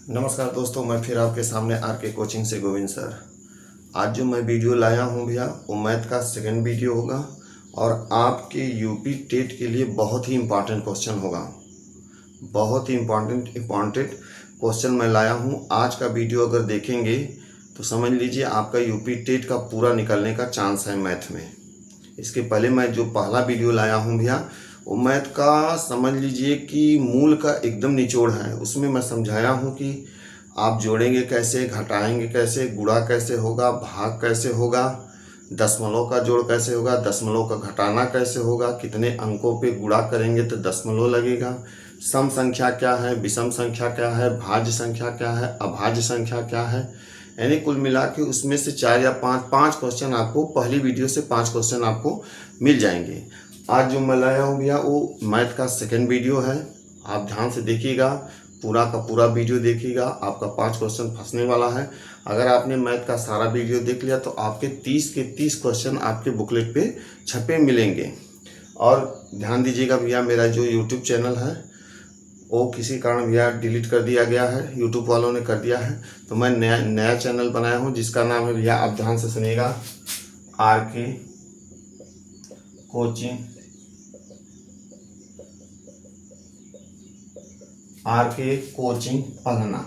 नमस्कार दोस्तों, मैं फिर आपके सामने आर के कोचिंग से गोविंद सर। आज जो मैं वीडियो लाया हूं भैया, वो मैथ का सेकंड वीडियो होगा और आपके यूपी टेट के लिए बहुत ही इम्पॉर्टेंट क्वेश्चन होगा। बहुत ही इम्पॉर्टेंट क्वेश्चन मैं लाया हूं। आज का वीडियो अगर देखेंगे तो समझ लीजिए आपका यूपी टेट का पूरा निकलने का चांस है मैथ में। इसके पहले मैं जो पहला वीडियो लाया हूँ भैया, वो मैथ का समझ लीजिए कि मूल का एकदम निचोड़ है। उसमें मैं समझाया हूँ कि आप जोड़ेंगे कैसे, घटाएंगे कैसे, गुणा कैसे होगा, भाग कैसे होगा, दशमलव का जोड़ कैसे होगा, दशमलव का घटाना कैसे होगा, कितने अंकों पे गुणा करेंगे तो दशमलव लगेगा, सम संख्या क्या है, विषम संख्या क्या है, भाज्य संख्या क्या है, अभाज्य संख्या क्या है। यानी कुल मिला के उसमें से 4 या 5 क्वेश्चन आपको, पहली वीडियो से 5 क्वेश्चन आपको मिल जाएंगे। आज जो मैं लाया हूँ भैया, वो मैथ का सेकंड वीडियो है। आप ध्यान से देखिएगा, पूरा का पूरा वीडियो देखिएगा, आपका 5 क्वेश्चन फंसने वाला है। अगर आपने मैथ का सारा वीडियो देख लिया तो आपके 30 के 30 क्वेश्चन आपके बुकलेट पे छपे मिलेंगे। और ध्यान दीजिएगा भैया, मेरा जो यूट्यूब चैनल है वो किसी कारण भैया डिलीट कर दिया गया है, यूट्यूब वालों ने कर दिया है। तो मैं नया चैनल बनाया हूँ जिसका नाम है भैया, आप ध्यान से सुनिएगा, आर के कोचिंग, आर के कोचिंग पढ़ना।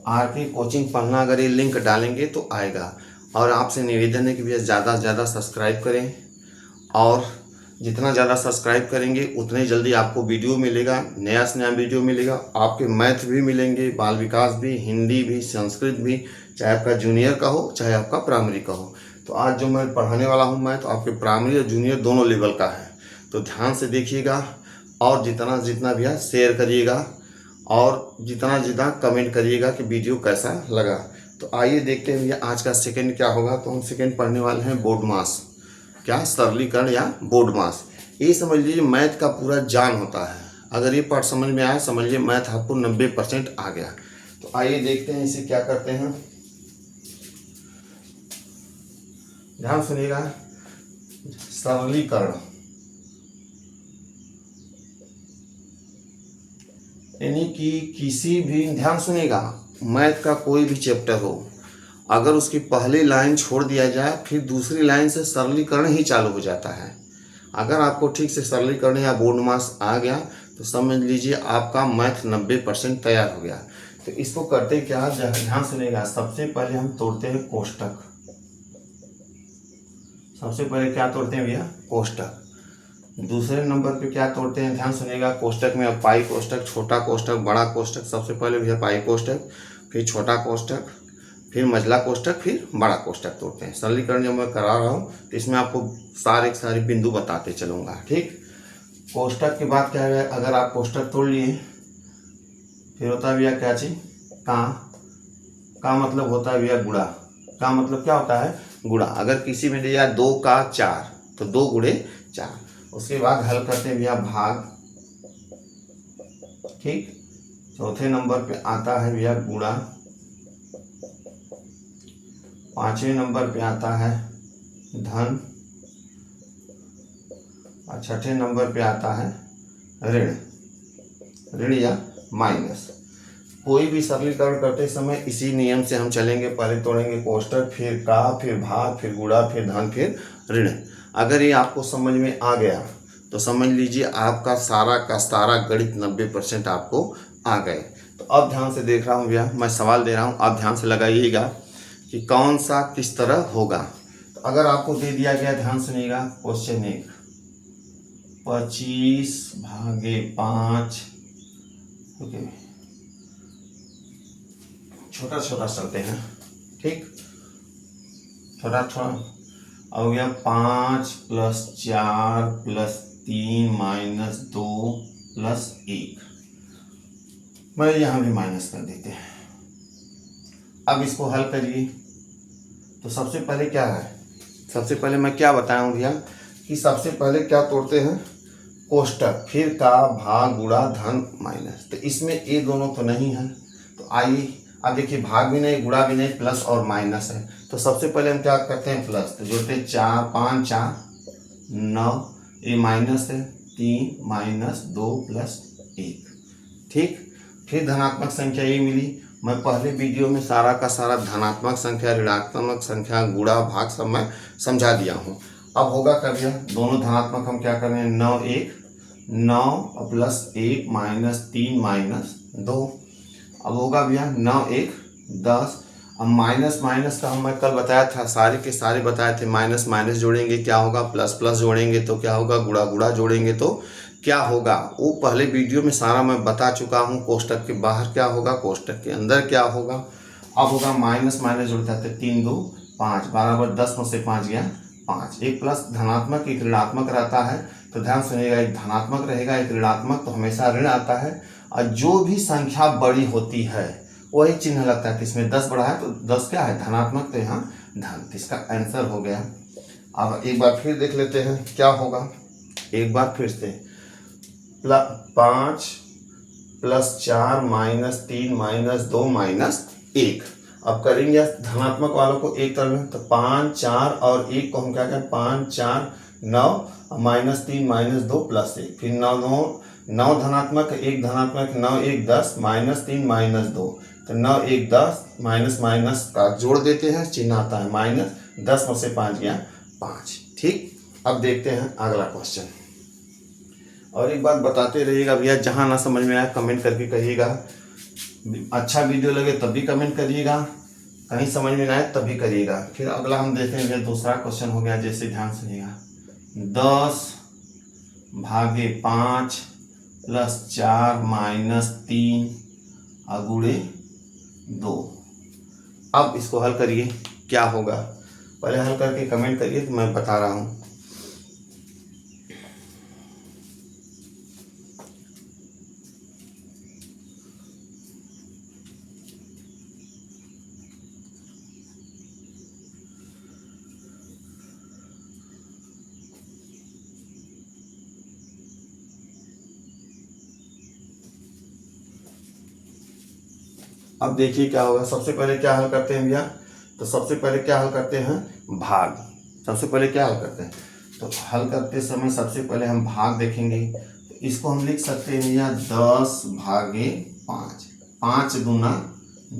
आर के कोचिंग पढ़ना अगर ये लिंक डालेंगे तो आएगा। और आपसे निवेदन है कि भैया ज़्यादा से ज़्यादा सब्सक्राइब करें, और जितना ज़्यादा सब्सक्राइब करेंगे उतने जल्दी आपको वीडियो मिलेगा, नया से नया वीडियो मिलेगा। आपके मैथ भी मिलेंगे, बाल विकास भी, हिंदी भी, संस्कृत भी, चाहे आपका जूनियर का हो चाहे आपका प्राइमरी का हो। तो आज जो मैं पढ़ाने वाला हूँ मैथ, आपके प्राइमरी और जूनियर दोनों लेवल का है। तो ध्यान से देखिएगा और जितना जितना भैया शेयर करिएगा और जितना जितना कमेंट करिएगा कि वीडियो कैसा लगा। तो आइए देखते हैं भैया आज का सेकंड क्या होगा। तो हम सेकंड पढ़ने वाले हैं बोर्ड मास, क्या सरलीकरण या बोर्ड मास। ये समझ लीजिए मैथ का पूरा जान होता है। अगर ये पार्ट समझ में आया, समझ लीजिए मैथ आपको 90% आ गया। तो आइए देखते हैं इसे क्या करते हैं। ध्यान सुनिएगा, सरलीकरण यानी कि किसी भी, ध्यान सुनिएगा, मैथ का कोई भी चैप्टर हो, अगर उसकी पहली लाइन छोड़ दिया जाए फिर दूसरी लाइन से सरलीकरण ही चालू हो जाता है। अगर आपको ठीक से सरलीकरण या बोर्ड मास आ गया तो समझ लीजिए आपका मैथ 90% तैयार हो गया। तो इसको करते क्या, ध्यान सुनिएगा, सबसे पहले हम तोड़ते हैं कोष्टक। सबसे पहले क्या तोड़ते हैं भैया, कोष्टक। दूसरे नंबर पे क्या तोड़ते हैं, ध्यान सुनिएगा, कोष्टक में पाई कोष्टक, छोटा कोष्टक, बड़ा कोष्टक। सबसे पहले भैया पाई कोष्टक, फिर छोटा कोष्टक, फिर मझला कोष्टक, फिर बड़ा कोष्टक तोड़ते हैं। सरलीकरण जब मैं करा रहा हूँ तो इसमें आपको सारे बिंदु बताते चलूँगा, ठीक। कोष्टक के बाद क्या है, अगर आप कोष्टक तोड़ लिए फिर होता है भैया क्या चीज, का मतलब होता है भैया गुणा। का मतलब क्या होता है, गुणा। अगर किसी में दिया 2 का 4 तो 2 गुणे 4। उसके बाद हल करते हैं भैया भाग, ठीक। चौथे नंबर पे आता है भैया गुणा, पांचवें नंबर पे आता है धन, और छठे नंबर पे आता है ऋण, ऋण या माइनस। कोई भी सरलीकरण करते समय इसी नियम से हम चलेंगे। पहले तोड़ेंगे कोष्टक, फिर का, फिर भाग, फिर गुणा, फिर धन, फिर ऋण। अगर ये आपको समझ में आ गया तो समझ लीजिए आपका सारा का सारा गणित 90% आपको आ गए। तो अब ध्यान से देख रहा हूँ भैया, मैं सवाल दे रहा हूँ, आप ध्यान से लगाइएगा कि कौन सा किस तरह होगा। तो अगर आपको दे दिया गया, ध्यान सुनिएगा, क्वेश्चन 1, 25/5, ओके, छोटा छोटा चलते हैं, ठीक, छोटा छोटा। अब गया 5 + 4 + 3 - 2 + 1। मैं यहाँ भी माइनस कर देते हैं। अब इसको हल करिए। तो सबसे पहले क्या है, सबसे पहले मैं क्या बताया हूँ भैया कि सबसे पहले क्या तोड़ते हैं, कोष्टक, फिर का, भाग, गुणा, धन, माइनस। तो इसमें ये दोनों तो नहीं है। तो आइए अब देखिए, भाग भी नहीं, गुणा भी नहीं, प्लस और माइनस है। तो सबसे पहले हम क्या करते हैं, प्लस। तो जोड़ते 4 × 5 = 4, 9, ये माइनस है, 3 माइनस 2 प्लस 1। ठीक, फिर धनात्मक संख्या ये मिली। मैं पहले वीडियो में सारा का सारा धनात्मक संख्या, ऋणात्मक संख्या, गुणा भाग सब मैं समझा दिया हूँ। अब होगा क्या भैया, दोनों धनात्मक हम क्या कर रहे हैं, 9 प्लस 1 माइनस 3 माइनस 2। अब होगा भैया 9 1 10। अब माइनस माइनस का मैं कल बताया था, सारे के सारे बताए थे। माइनस माइनस जोड़ेंगे क्या होगा, प्लस प्लस जोड़ेंगे तो क्या होगा, गुणा गुणा जोड़ेंगे तो क्या होगा, वो पहले वीडियो में सारा मैं बता चुका हूँ। कोष्टक के बाहर क्या होगा, कोष्टक के अंदर क्या होगा। अब होगा माइनस माइनस जोड़ते हैं, 3 2 5 बराबर 10 में से 5 गया 5। एक प्लस धनात्मक एक ऋणात्मक रहता है, तो ध्यान सुनिएगा, एक धनात्मक रहेगा एक ऋणात्मक, तो हमेशा ऋण आता है। और जो भी संख्या बड़ी होती है वही चिन्ह लगता है। इसमें 10 बढ़ा है तो 10 क्या है, धनात्मक, तो यहाँ धन, इसका आंसर हो गया। अब एक बार फिर देख लेते हैं क्या होगा, एक बार फिर से 5 प्लस 4 माइनस 3 माइनस 2 माइनस 1। अब करेंगे धनात्मक वालों को एक तरफ में, तो 5 4 और 1 को हम क्या करें, 5 4 9 माइनस 3 माइनस 2 प्लस 1। फिर 9 धनात्मक, 1 धनात्मक, 9 1 10 माइनस 3 माइनस 2, तो 9 1 10 माइनस माइनस का जोड़ देते हैं, चिन्ह आता है माइनस, 10 में से 5 गया 5। ठीक, अब देखते हैं अगला क्वेश्चन। और एक बात बताते रहिएगा भैया, जहाँ ना समझ में आया कमेंट करके कहिएगा। अच्छा वीडियो लगे तब भी कमेंट करिएगा, कहीं समझ में ना आए तब भी करिएगा। फिर अगला हम देखेंगे, दूसरा क्वेश्चन हो गया, जैसे ध्यान सुनिएगा, 10 भागे 5 प्लस 4 माइनस 3 गुणे 2। अब इसको हल करिए, क्या होगा, पहले हल करके कमेंट करिए, तो मैं बता रहा हूँ। अब देखिए क्या होगा, सबसे पहले क्या हल करते हैं भैया, तो सबसे पहले क्या हल करते हैं, भाग। सबसे पहले क्या हल करते हैं, तो हल करते समय सबसे पहले हम भाग देखेंगे। तो इसको हम लिख सकते हैं भैया 10 भागे 5, 5 दूना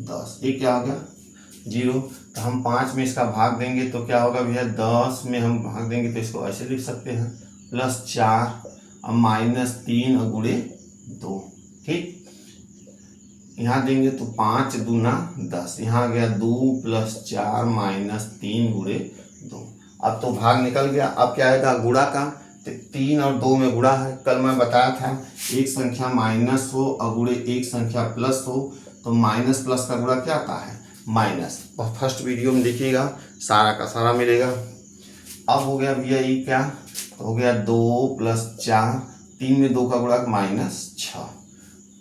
10, ये क्या हो गया 0। तो हम 5 में इसका भाग देंगे तो क्या होगा भैया, 10 में हम भाग देंगे तो इसको ऐसे लिख सकते हैं, प्लस 4 और माइनस 3 और गुणे 2। ठीक, यहाँ देंगे तो 5 दूना 10, यहाँ आ गया 2 प्लस 4 माइनस 3 गुणे 2। अब तो भाग निकल गया। अब क्या आएगा, गुणा का, तो 3 और 2 में गुणा है। कल मैं बताया था, एक संख्या माइनस हो और गुणे एक संख्या प्लस हो तो माइनस प्लस का गुणा क्या आता है, माइनस। और फर्स्ट वीडियो में देखिएगा, सारा का सारा मिलेगा। अब हो गया भैया ये क्या, तो हो गया 2 प्लस 4, 3 में 2 का गुणा माइनस 6।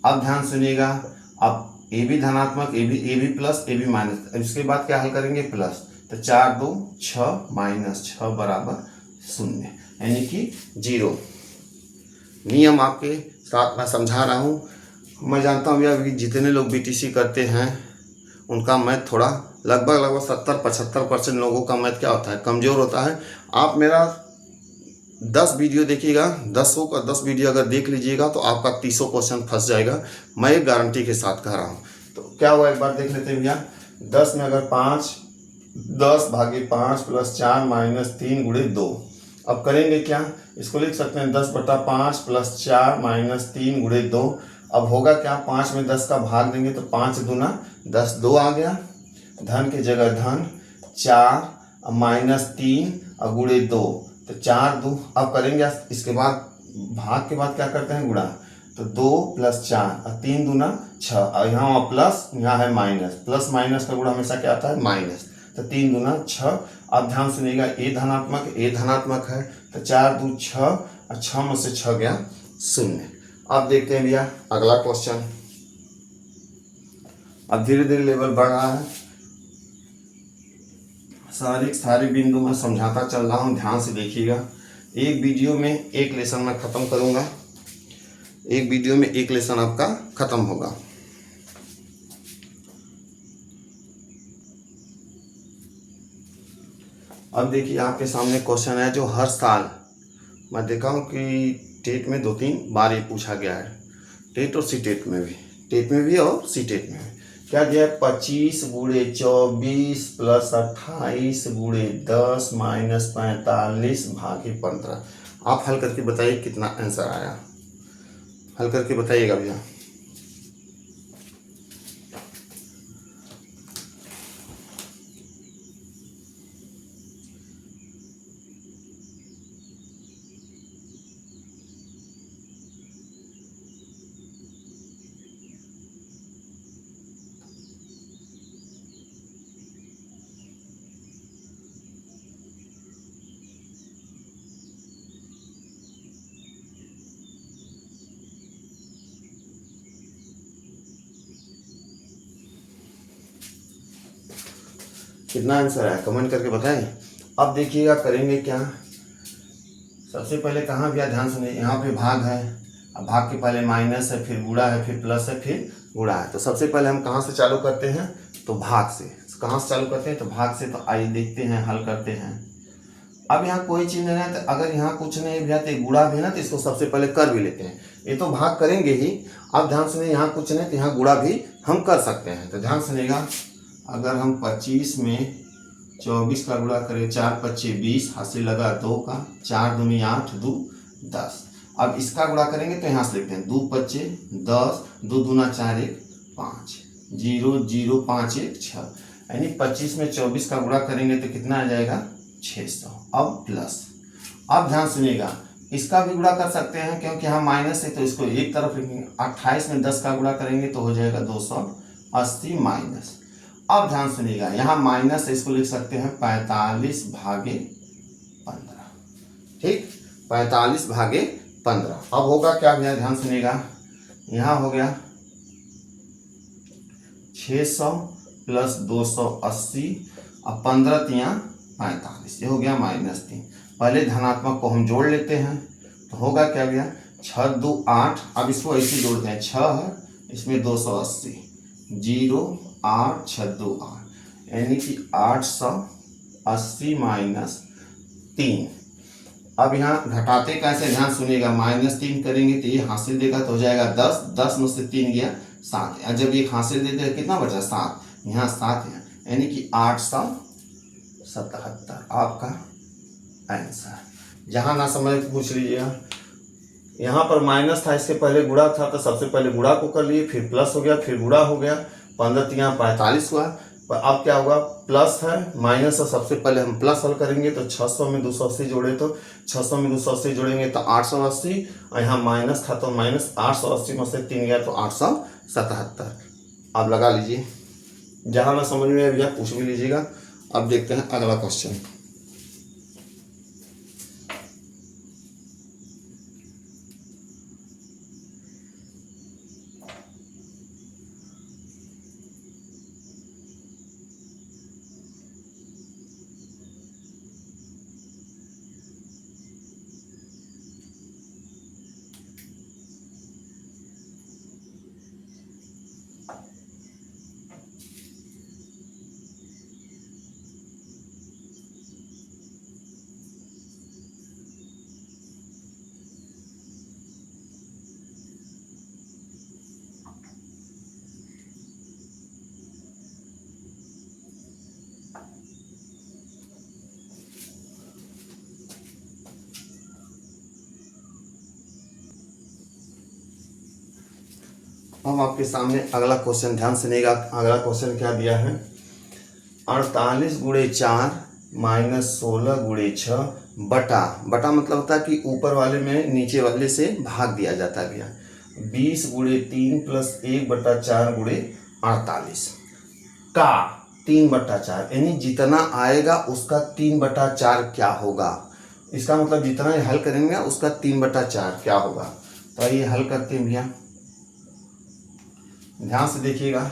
अब ध्यान सुनिएगा, अब ए भी धनात्मक, ए भी प्लस, ए भी माइनस। इसके बाद क्या हल करेंगे, प्लस, तो 4 2 6 माइनस 6 बराबर 0, यानी कि 0। नियम आपके साथ मैं समझा रहा हूँ। मैं जानता हूँ भैया जितने लोग बीटीसी करते हैं उनका मैथ थोड़ा लगभग 70-75% लोगों का मैथ क्या होता है, कमज़ोर होता है। आप मेरा 10 वीडियो देखिएगा, 10 का 10 वीडियो अगर देख लीजिएगा तो आपका 30 क्वेश्चन फंस जाएगा, मैं एक गारंटी के साथ कह रहा हूँ। तो क्या हुआ, एक बार देख लेते हैं भैया, 10 में अगर 10 भागे 5 प्लस 4 माइनस 3 गुणे 2। अब करेंगे क्या, इसको लिख सकते हैं 10/5 प्लस 4 माइनस 3 गुणे 2। अब होगा क्या, 5 में 10 का भाग देंगे तो 5 दूना 10, 2 आ गया, धन की जगह धन, 4 माइनस 3 और गुणे 2, तो 4 2। अब करेंगे इसके बाद भाग के बाद क्या करते हैं, गुणा, तो 2 प्लस 4 और 3 दूना 6, और यहाँ प्लस यहाँ है माइनस, प्लस माइनस का गुणा हमेशा क्या आता है, माइनस, तो 3 दूना 6। अब ध्यान सुनिएगा, ए धनात्मक है, तो 4 2 6 और 6 में से 6 गया 0। अब देखते हैं भैया अगला क्वेश्चन। अब धीरे धीरे लेवल बढ़ रहा है, सारे बिंदु मैं समझाता चल रहा हूँ, ध्यान से देखिएगा। एक वीडियो में एक लेसन मैं ख़त्म करूँगा, एक वीडियो में एक लेसन आपका ख़त्म होगा। अब देखिए आपके सामने क्वेश्चन है जो हर साल मैं देखा हूँ कि टेट में 2-3 बार ये पूछा गया है, टेट और सी टेट में भी, टेट में भी और सी टेट में भी। क्या दिया है? 25 गुणे 24 प्लस 28 गुणे 10 माइनस 45 भागे 15। आप हल करके बताइए कितना आंसर आया, हल करके बताइएगा भैया। कितना आंसर आया कमेंट करके बताएं। अब देखिएगा करेंगे क्या, सबसे पहले कहाँ भैया ध्यान सुनिए, यहाँ पे भाग है, अब भाग के पहले माइनस है, फिर गुणा है, फिर प्लस है, फिर गुणा है। तो सबसे पहले हम कहाँ से चालू करते हैं? तो भाग से। कहाँ से चालू करते हैं? तो भाग से। तो आइए देखते हैं, हल करते हैं। अब यहाँ कोई चीज़ नहीं है, तो अगर यहाँ कुछ नहीं भैया तो गुणा भी ना, तो इसको सबसे पहले कर भी लेते हैं। ये तो भाग करेंगे ही। अब ध्यान सुनिए, यहाँ कुछ नहीं तो यहाँ गुणा भी हम कर सकते हैं। तो ध्यान सुनिएगा, अगर हम 25 में 24 का गुणा करें, 4 पच्चे 20, हाथ से लगा 2 का, 4 दूनी 8, 2 10। अब इसका गुणा करेंगे तो यहाँ से लिखते हैं 2 पच्चे 10, 2 दूना 4 1 5, 0 0 5 1 6, यानी 25 में 24 का गुणा करेंगे तो कितना आ जाएगा? 600। अब प्लस, अब ध्यान सुनिएगा, इसका भी गुणा कर सकते हैं क्योंकि यहाँ माइनस है तो इसको एक तरफ लिखेंगे। 28 में 10 का गुणा करेंगे तो हो जाएगा 280 माइनस। अब ध्यान सुनिएगा, यहाँ माइनस है, इसको लिख सकते हैं 45 भागे 15। ठीक, 45 भागे 15। अब होगा क्या भैया? ध्यान सुनिएगा, यहाँ हो गया 600 प्लस 280, अब 15 तिया 45, ये हो गया -3। पहले धनात्मक को हम जोड़ लेते हैं, तो होगा क्या भैया? 6 2 8। अब इसको ऐसे जोड़ते हैं, 6 है, इसमें 280, 0 8 6 2 8, यानी कि 880 माइनस 3। अब यहाँ घटाते कैसे? ध्यान सुनिएगा, -3 करेंगे तो ये हासिल देगा तो हो जाएगा 10, 10 में से 3 गया 7, और जब ये हासिल देते हैं कितना बचा? 7, यहाँ 7 है, यानी कि 877 आपका आंसर। जहाँ ना समझ पूछ लीजिएगा। यहाँ पर माइनस था, इसके पहले गुणा था, तो सबसे पहले गुणा को कर लिए, फिर प्लस हो गया, फिर गुणा हो गया, 15 तिया 45 हुआ। पर अब क्या होगा? प्लस है, माइनस है, सबसे पहले हम प्लस हल करेंगे। तो 600 में 280 जोड़े, तो 600 में 280 जोड़ेंगे तो 880, और यहाँ माइनस था तो माइनस 880 में से 3 गया तो 877। अब लगा लीजिए, जहाँ ना समझ में भैया पूछ भी लीजिएगा। अब देखते हैं अगला क्वेश्चन। अब आपके सामने अगला क्वेश्चन, ध्यान सुनिएगा। अगला क्वेश्चन क्या दिया है? 48 गुणे 4 माइनस 16 गुणे 6 बटा, बटा मतलब होता है कि ऊपर वाले में नीचे वाले से भाग दिया जाता है भैया, 20 गुणे 3 प्लस 1 बटा 4 गुणे 48 का 3/4, यानी जितना आएगा उसका 3/4 क्या होगा? इसका मतलब जितना ये हल करेंगे उसका 3/4 क्या होगा? तो ये हल करते हैं भैया, ध्यान से देखिएगा।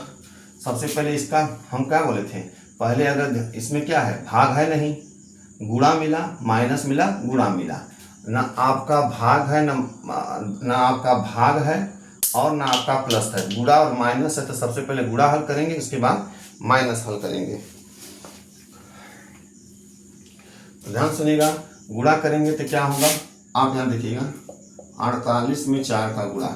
सबसे पहले इसका हम क्या बोले थे? पहले अगर इसमें क्या है? भाग है नहीं, गुणा मिला, माइनस मिला, गुणा मिला, ना आपका भाग है, ना आपका भाग है, और ना आपका प्लस है। गुणा और माइनस है तो सबसे पहले गुणा हल करेंगे, उसके बाद माइनस हल करेंगे। तो ध्यान सुनिएगा, गुणा करेंगे तो क्या होगा? आप यहाँ देखिएगा, 48 में 4 का गुणा।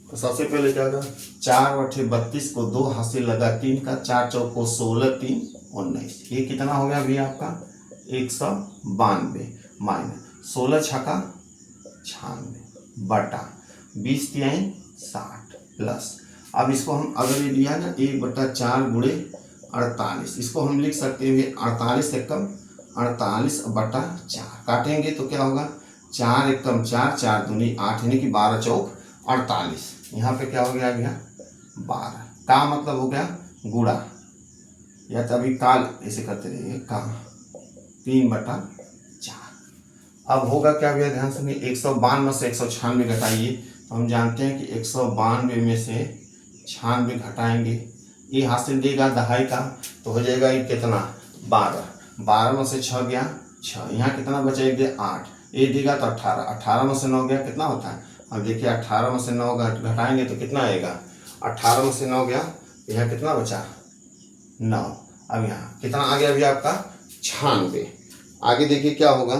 तो सबसे पहले क्या होगा, 4 बटे 32 को 2 हाथ से लगा 3 का, 4 चौक को 16, 3 19। ये कितना हो गया भैया आपका 192 माइनस 16 छका 96 बटा 20 तिहाई 60 प्लस। अब इसको हम अगर ये दिया ना 1/4 गुणे 48, इसको हम लिख सकते हैं 48 एकम 48 बटा 4। काटेंगे तो क्या होगा 4 एकम 4, 4 दूनी 8, यानी कि 12 चौक 48। यहाँ पे क्या हो गया भैया 12 का मतलब हो गया गुणा, या तो अभी काल ऐसे करते रहिए का 3/4। अब होगा क्या भैया ध्यान सुनिए, 192 से 196 घटाइए तो हम जानते हैं कि 192 में से 96 घटाएंगे, ये हासिल देगा दहाई का, तो हो जाएगा ये कितना 12 में से 6 गया 6, यहाँ कितना बचेगा 8, ये देगा तो 18 में से 9 गया कितना होता है। अब देखिए 18 में से 9 घटाएंगे तो कितना आएगा, 18 में से 9 गया, यहाँ कितना बचा 9। अब यहाँ कितना आ गया अभी आपका 96। आगे देखिए क्या होगा,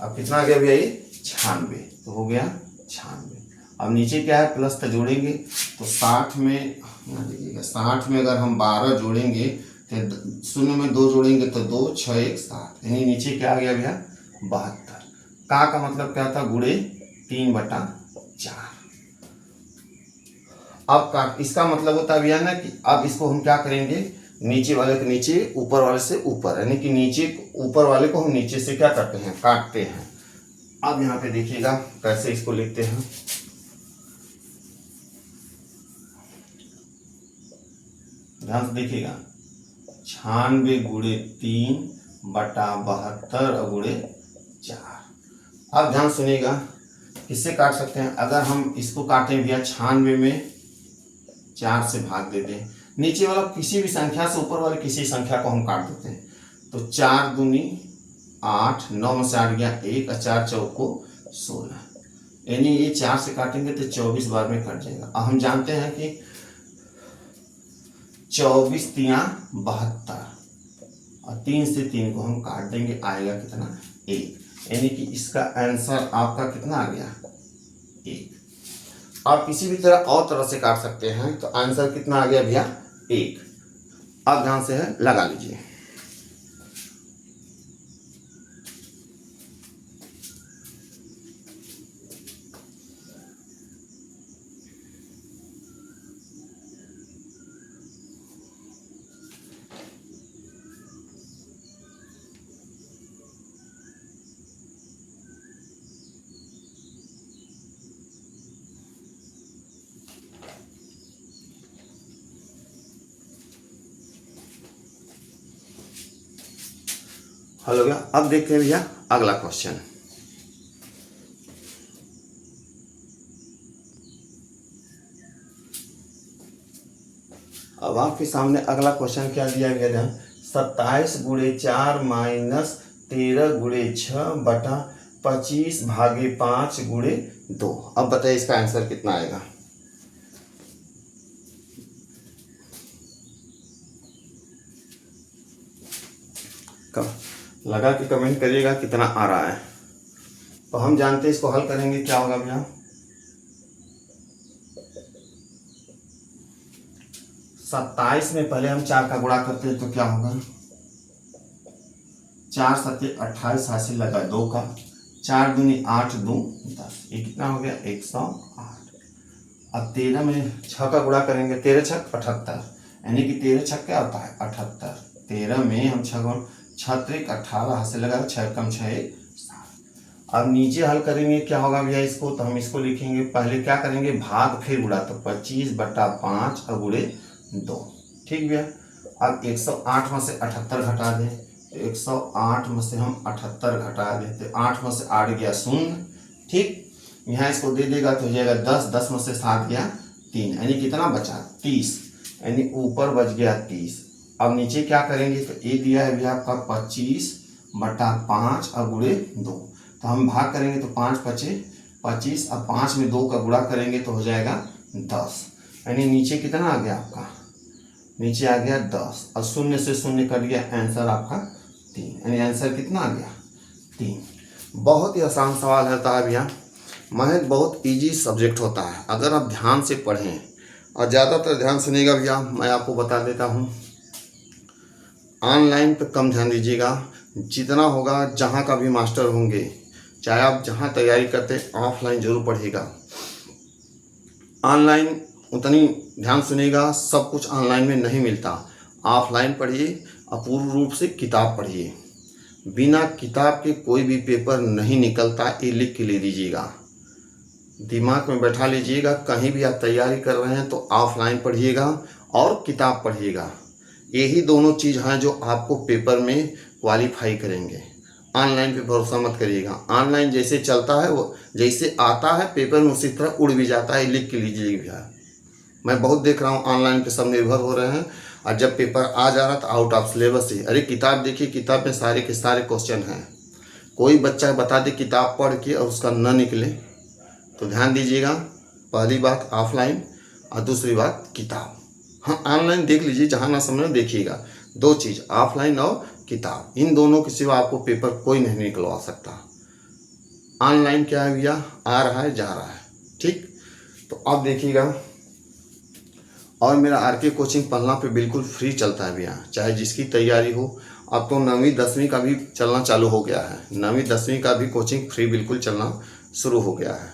अब कितना आ गया भैया ये 96, तो हो गया 96। अब नीचे क्या है प्लस का जोड़ेंगे तो 60 में देखिएगा, 60 में अगर हम 12 जोड़ेंगे तो 0 में 2 जोड़ेंगे तो 2 6 1 7, यानी नीचे क्या आ गया भैया 72। का मतलब क्या था गुणे 3/4। अब का इसका मतलब होता है भैया ना कि अब इसको हम क्या करेंगे, नीचे वाले के नीचे ऊपर वाले से ऊपर, यानी कि नीचे ऊपर वाले को हम नीचे से क्या करते हैं काटते हैं। अब यहाँ पे देखिएगा कैसे इसको लिखते हैं, ध्यान से देखिएगा 96 गुणे 3/72 गुणे 4। अब ध्यान सुनिएगा किससे काट सकते हैं, अगर हम इसको काटें भैया 96 में 4 से भाग देते हैं, नीचे वाला किसी भी संख्या से ऊपर वाले किसी संख्या को हम काट देते हैं, तो 4 दूनी 8, 9 में से 8 गया 1, 4 चौक को 16, यानी ये 4 से काटेंगे तो 24 बार में कट जाएगा। अब हम जानते हैं कि 24 तिया 72 और 3 से 3 को हम काट देंगे, आएगा कितना 1, यानी कि इसका आंसर आपका कितना आ गया 1। आप किसी भी तरह और तरह से काट सकते हैं, तो आंसर कितना आ गया भैया 1। अब ध्यान से है लगा लीजिए, हल हो गया। अब देखते हैं भैया अगला क्वेश्चन। अब आपके सामने अगला क्वेश्चन क्या दिया गया है, 27 गुणे 4 माइनस 13 गुणे 6 बटा 25 भागे 5 गुणे 2। अब बताइए इसका आंसर कितना आएगा। लगा कि कमेंट करिएगा कितना आ रहा है। तो हम जानते हैं इसको हल करेंगे क्या होगा भैया, 27 में पहले हम 4 का गुणा करते हैं तो क्या होगा, 4 7 28 हासिल लगा 2 का, 4 दूनी 8 2 10, ये कितना हो गया 108। अब 13 में 6 का गुणा करेंगे, 13 छक 78, यानी कि 13 छक क्या होता है 78। 13 में हम 6 6 18 हासिल लगा, 6 कम 6 7। अब नीचे हल करेंगे क्या होगा भैया इसको, तो हम इसको लिखेंगे पहले क्या करेंगे भाग फिर गुणा, तो 25 बटा 5 और गुणे 2। ठीक भैया। अब 108 में से 78 घटा दें, तो 108 में से हम 78 घटा दें तो 8 में से 8 गया 0। ठीक, यहाँ इसको दे देगा तो हो जाएगा 10, 10 में से 7 गया 3, यानी कितना बचा 30, यानी ऊपर बच गया 30। अब नीचे क्या करेंगे, तो ये दिया है भैया आपका 25 बटा 5 और गुणे 2, तो हम भाग करेंगे तो 5 बचे 25 और 5 में 2 का गुणा करेंगे तो हो जाएगा 10। यानी नीचे कितना आ गया आपका, नीचे आ गया 10 और शून्य से शून्य कट गया, आंसर आपका 3, यानी आंसर कितना आ गया 3। बहुत ही आसान सवाल होता है भैया, मैथ बहुत इजी सब्जेक्ट होता है अगर आप ध्यान से पढ़ें और ज़्यादातर ध्यान सुनिएगा भैया। मैं आपको बता देता हूँ, ऑनलाइन पे कम ध्यान दीजिएगा, जितना होगा जहाँ का भी मास्टर होंगे, चाहे आप जहाँ तैयारी करते ऑफलाइन जरूर पढ़िएगा। ऑनलाइन उतनी ध्यान सुनिएगा, सब कुछ ऑनलाइन में नहीं मिलता, ऑफलाइन पढ़िए और पूर्ण रूप से किताब पढ़िए। बिना किताब के कोई भी पेपर नहीं निकलता, ये लिख के ले लीजिएगा, दिमाग में बैठा लीजिएगा। कहीं भी आप तैयारी कर रहे हैं तो ऑफलाइन पढ़िएगा और किताब पढ़िएगा, यही दोनों चीज़ हैं जो आपको पेपर में क्वालिफाई करेंगे। ऑनलाइन पे भरोसा मत करिएगा, ऑनलाइन जैसे चलता है वो जैसे आता है पेपर में उसी तरह उड़ भी जाता है, लिख के लीजिएगा भैया। मैं बहुत देख रहा हूँ ऑनलाइन पे सब निर्भर हो रहे हैं और जब पेपर आ जा रहा तो आउट ऑफ सिलेबस ही। अरे किताब देखिए, किताब में सारे के सारे क्वेश्चन हैं। कोई बच्चा बता दे किताब पढ़ के और उसका न निकले तो ध्यान दीजिएगा, पहली बात ऑफलाइन और दूसरी बात किताब। हाँ ऑनलाइन देख लीजिए, जहाँ ना समझ देखिएगा, दो चीज़ ऑफलाइन और किताब, इन दोनों के सिवा आपको पेपर कोई नहीं निकलवा सकता। ऑनलाइन क्या है भैया, आ रहा है जा रहा है, ठीक। तो अब देखिएगा, और मेरा आरके कोचिंग पलना पे बिल्कुल फ्री चलता है भैया, चाहे जिसकी तैयारी हो। अब तो 9वीं 10वीं का भी चलना चालू हो गया है, 9वीं 10वीं का भी कोचिंग फ्री बिल्कुल चलना शुरू हो गया है।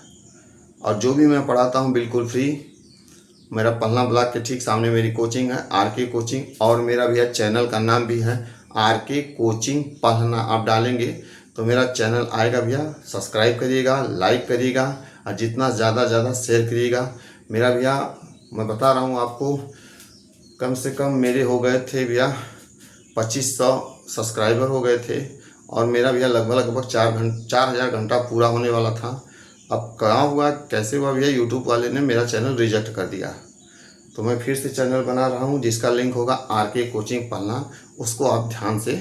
और जो भी मैं पढ़ाता हूँ बिल्कुल फ्री। मेरा पलना ब्लॉक के ठीक सामने मेरी कोचिंग है, आरके कोचिंग, और मेरा भैया चैनल का नाम भी है आरके कोचिंग पलना। आप डालेंगे तो मेरा चैनल आएगा भैया, सब्सक्राइब करिएगा, लाइक करिएगा और जितना ज़्यादा शेयर करिएगा। मेरा भैया मैं बता रहा हूँ आपको, कम से कम मेरे हो गए थे भैया 2500 सब्सक्राइबर हो गए थे, और मेरा भैया लगभग 4000 घंटा पूरा होने वाला था। अब कहाँ हुआ कैसे हुआ भैया, यूट्यूब वाले ने मेरा चैनल रिजेक्ट कर दिया, तो मैं फिर से चैनल बना रहा हूँ जिसका लिंक होगा आरके कोचिंग पलना, उसको आप ध्यान से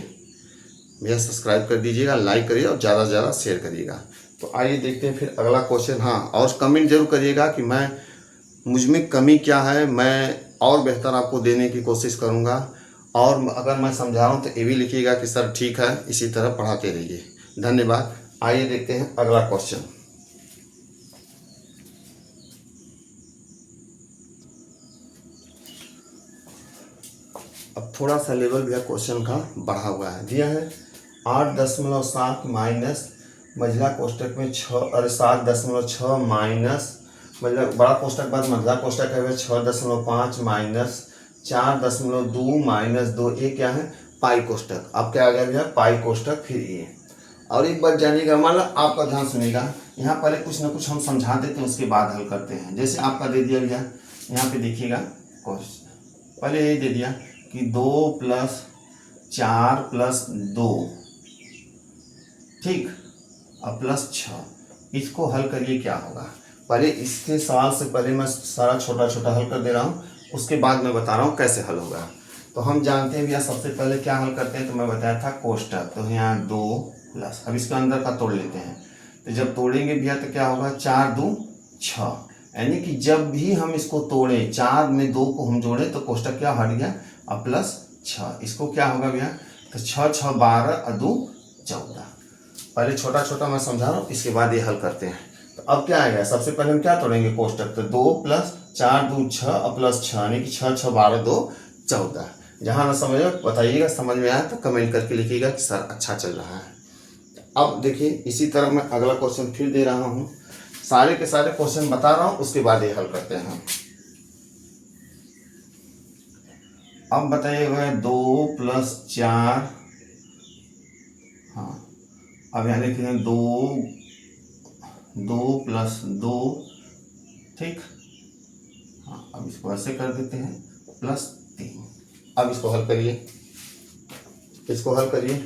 भैया सब्सक्राइब कर दीजिएगा, लाइक करिए और ज़्यादा से ज़्यादा शेयर करिएगा। तो आइए देखते हैं फिर अगला क्वेश्चन। हाँ, और कमेंट जरूर करिएगा कि मुझ में कमी क्या है, मैं और बेहतर आपको देने की कोशिश करूँगा। और अगर मैं समझा रहा हूँ तो ये भी लिखिएगा कि सर ठीक है, इसी तरह पढ़ाते रहिए। धन्यवाद। आइए देखते हैं अगला क्वेश्चन। अब थोड़ा सा लेवल भैया क्वेश्चन का बढ़ा हुआ है, दिया है 8.7 माइनस मझला कोष्टक में 7.6 माइनस मतलब बड़ा कोष्टक बाद मझला कोष्टक है 6.5 माइनस 4.2 माइनस 2, ये क्या है पाई कोष्टक। अब क्या आ गया भैया पाई कोष्टक, फिर ये। और एक बात जानिएगा, मतलब आपका ध्यान सुनिएगा, यहाँ पहले कुछ ना कुछ हम समझा देते हैं उसके बाद हल करते हैं। जैसे आपका दे दिया भैया, यहाँ पे देखिएगा क्वेश्चन पहले यही दे दिया कि 2 + 4 + 2, ठीक, अब +6, इसको हल करिए क्या होगा। पहले इसके सवाल से पहले मैं सारा छोटा छोटा हल कर दे रहा हूँ, उसके बाद मैं बता रहा हूँ कैसे हल होगा। तो हम जानते हैं भैया सबसे पहले क्या हल करते हैं, तो मैं बताया था कोष्टक, तो यहाँ 2 प्लस, अब इसके अंदर का तोड़ लेते हैं। तो जब तोड़ेंगे भैया तो क्या होगा 4 × 2 = 6, यानी कि जब भी हम इसको तोड़े 4 में 2 को हम जोड़े तो कोष्टक क्या हट गया, अब +6, इसको क्या होगा भैया, तो 6 × 6 = 12 और 2 = 14। पहले छोटा छोटा मैं समझा रहा हूँ, इसके बाद ये हल करते हैं। तो अब क्या आएगा, सबसे पहले हम क्या तोड़ेंगे कोष्टक, तो 2 + 4 × 2 = 6 और +6, यानी कि 6 × 6 = 12 2 = 14। जहाँ ना समझ बताइएगा, समझ में आया तो कमेंट करके लिखिएगा कि सर अच्छा चल रहा है। अब देखिए इसी तरह मैं अगला क्वेश्चन फिर दे रहा हूँ, सारे के सारे क्वेश्चन बता रहा हूँ, उसके बाद ये हल करते हैं। अब बताइएगा 2 + 4, हाँ अब यहाँ लिख लें 2 + 2, ठीक, हाँ अब इसको ऐसे कर देते हैं +3। अब इसको हल करिए, इसको हल करिए,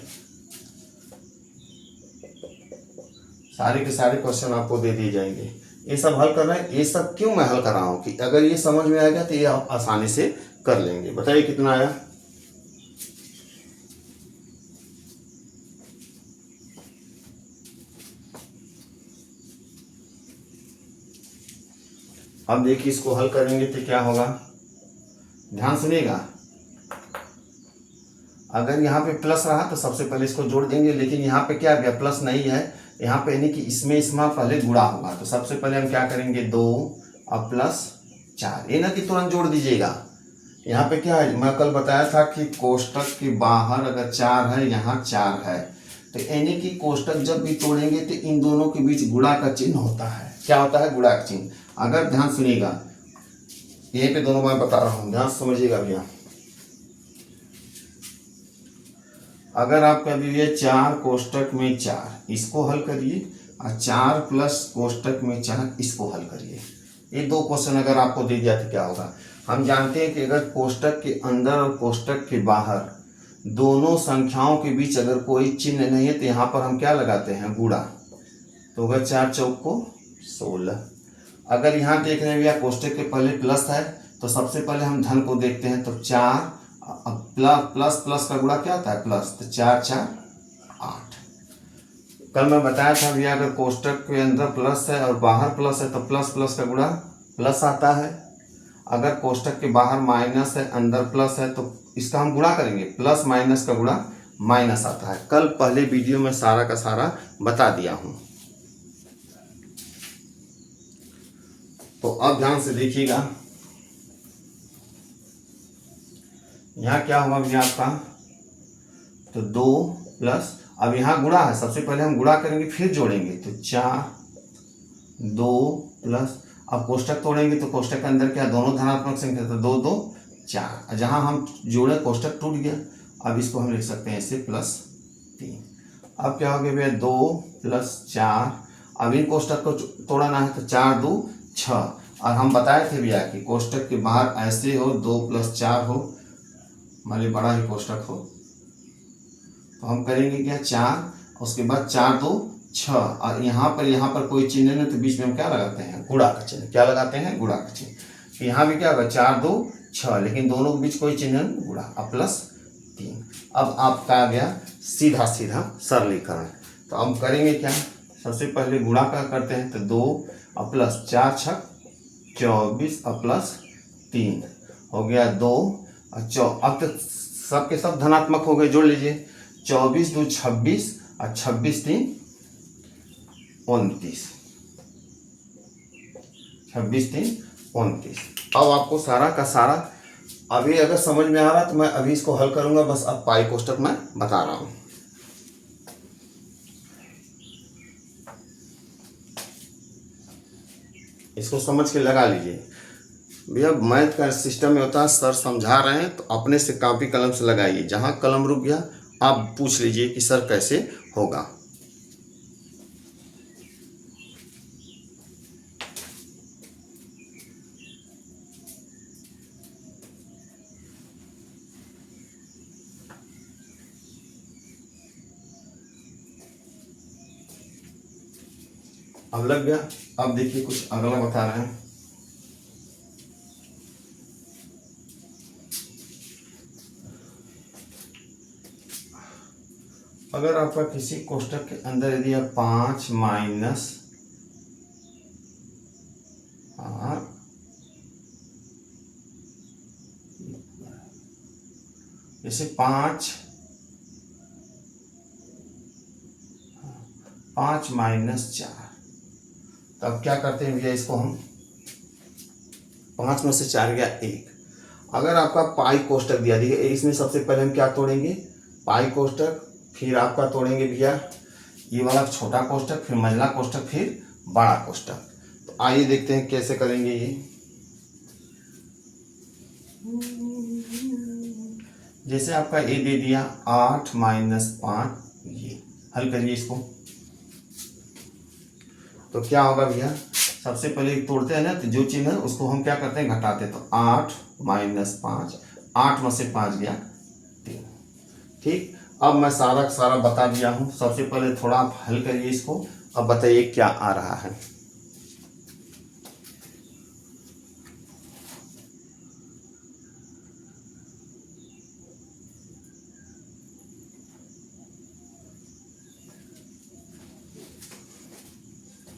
सारे के सारे क्वेश्चन आपको दे दिए जाएंगे। ये सब हल करना है, ये सब क्यों मैं हल कर रहा हूँ कि अगर ये समझ में आएगा तो ये आप आसानी से कर लेंगे। बताइए कितना आया, अब देखिए इसको हल करेंगे तो क्या होगा, ध्यान सुनिएगा। अगर यहाँ पे प्लस रहा तो सबसे पहले इसको जोड़ देंगे, लेकिन यहाँ पे क्या गया, प्लस नहीं है यहाँ पे, यानी कि इसमें पहले गुणा होगा। तो सबसे पहले हम क्या करेंगे, 2 और प्लस 4, ये ना कि तुरंत जोड़ दीजिएगा। यहाँ पे क्या है, मैं कल बताया था कि कोष्टक के बाहर अगर 4 है, यहाँ 4 है, तो यानी कि कोष्टक जब भी तोड़ेंगे तो इन दोनों के बीच गुणा का चिन्ह होता है। क्या होता है, गुणा का चिन्ह। अगर ध्यान सुनिएगा, यहीं पे दोनों मैं बता रहा हूँ, ध्यान समझिएगा भैया। अगर आपका भी ये 4 कोष्टक में 4 इसको हल करिए, और 4 प्लस कोष्टक में 4 इसको हल करिए। ये 2 क्वेश्चन अगर आपको दे दिया तो क्या होगा। हम जानते हैं कि अगर कोष्टक के अंदर और कोष्टक के बाहर दोनों संख्याओं के बीच अगर कोई चिन्ह नहीं है तो यहाँ पर हम क्या लगाते हैं, गुणा। तो अगर 4 चौक को 16। अगर यहाँ देख रहे हैं भैया कोष्टक के पहले प्लस है, तो सबसे पहले हम धन को देखते हैं। तो 4 प्लस प्लस का गुणा क्या होता है, प्लस। तो 4 4 8। कल मैं बताया था भैया अगर कोष्टक के अंदर प्लस है और बाहर प्लस है तो प्लस प्लस का गुणा प्लस आता है। अगर कोष्टक के बाहर माइनस है, अंदर प्लस है, तो इसका हम गुणा करेंगे, प्लस माइनस का गुणा माइनस आता है। कल पहले वीडियो में सारा का सारा बता दिया हूं। तो अब ध्यान से देखिएगा, यहाँ क्या हुआ भैया आपका, तो 2 प्लस, अब यहाँ गुणा है, सबसे पहले हम गुणा करेंगे फिर जोड़ेंगे। तो 4 2 प्लस, अब कोष्टक तोड़ेंगे तो कोष्टक के अंदर क्या, दोनों धनात्मक संख्या, तो 2 2 4, जहाँ हम जोड़े कोष्टक टूट गया। अब इसको हम लिख सकते हैं ऐसे +3। अब क्या हो गया भैया, 2 प्लस 4, अब इन कोष्टक को तोड़ना है तो 4 2 6। और हम बताए थे भैया कि कोष्टक के बाहर ऐसे हो 2 प्लस 4 हो, मान ली बड़ा ही कोष्टक हो, तो हम करेंगे क्या, 4, उसके बाद 4 2 6, और यहाँ पर कोई चिन्ह नहीं, तो बीच में हम क्या लगाते हैं, गुणा का चिन्ह। क्या लगाते हैं, गुणा का चिन्ह। यहाँ भी क्या होगा, 4 2 6, लेकिन दोनों के बीच कोई चिन्ह नहीं, गुणा, अब +3। अब आपका आ गया सीधा सीधा सरलीकरण। तो हम करेंगे क्या, सबसे पहले गुणा का करते हैं। तो 2 और प्लस 4 6 24 और +3 हो गया 2 और 4। अब तो सबके सब धनात्मक हो गए, जोड़ लीजिए। 24 2 26 और 26 3 29, 26 3 29। अब आपको सारा का सारा अभी अगर समझ में आ रहा तो मैं अभी इसको हल करूंगा, बस अब पाई कोष्टक मैं बता रहा हूं। इसको समझ के लगा लीजिए भैया। मैथ का सिस्टम में होता है, सर समझा रहे हैं तो अपने से कॉपी कलम से लगाइए, जहां कलम रुक गया आप पूछ लीजिए कि सर कैसे होगा। अब लग गया। अब देखिए कुछ अगला बता रहे हैं। अगर आपका किसी कोष्टक के अंदर यदि आप 5 माइनस जैसे 5 माइनस 4, तो अब क्या करते हैं भैया, इसको हम 5 में से 4 गया 1। अगर आपका पाई कोष्टक दिया, देखिए इसमें सबसे पहले हम क्या तोड़ेंगे, पाई कोष्टक, फिर आपका तोड़ेंगे भैया ये वाला छोटा कोष्टक, फिर मंझला कोष्टक, फिर बड़ा कोष्टक। तो आइए देखते हैं कैसे करेंगे ये। जैसे आपका ए दे दिया 8 माइनस 5, ये हल करिए इसको। तो क्या होगा भैया, सबसे पहले तोड़ते हैं ना, तो जो चिन्ह है उसको हम क्या करते हैं, घटाते हैं। तो 8 माइनस 5, 8 में से 5 गया 3। ठीक, अब मैं सारा सारा बता दिया हूं। सबसे पहले थोड़ा आप हल करिए इसको, अब बताइए क्या आ रहा है।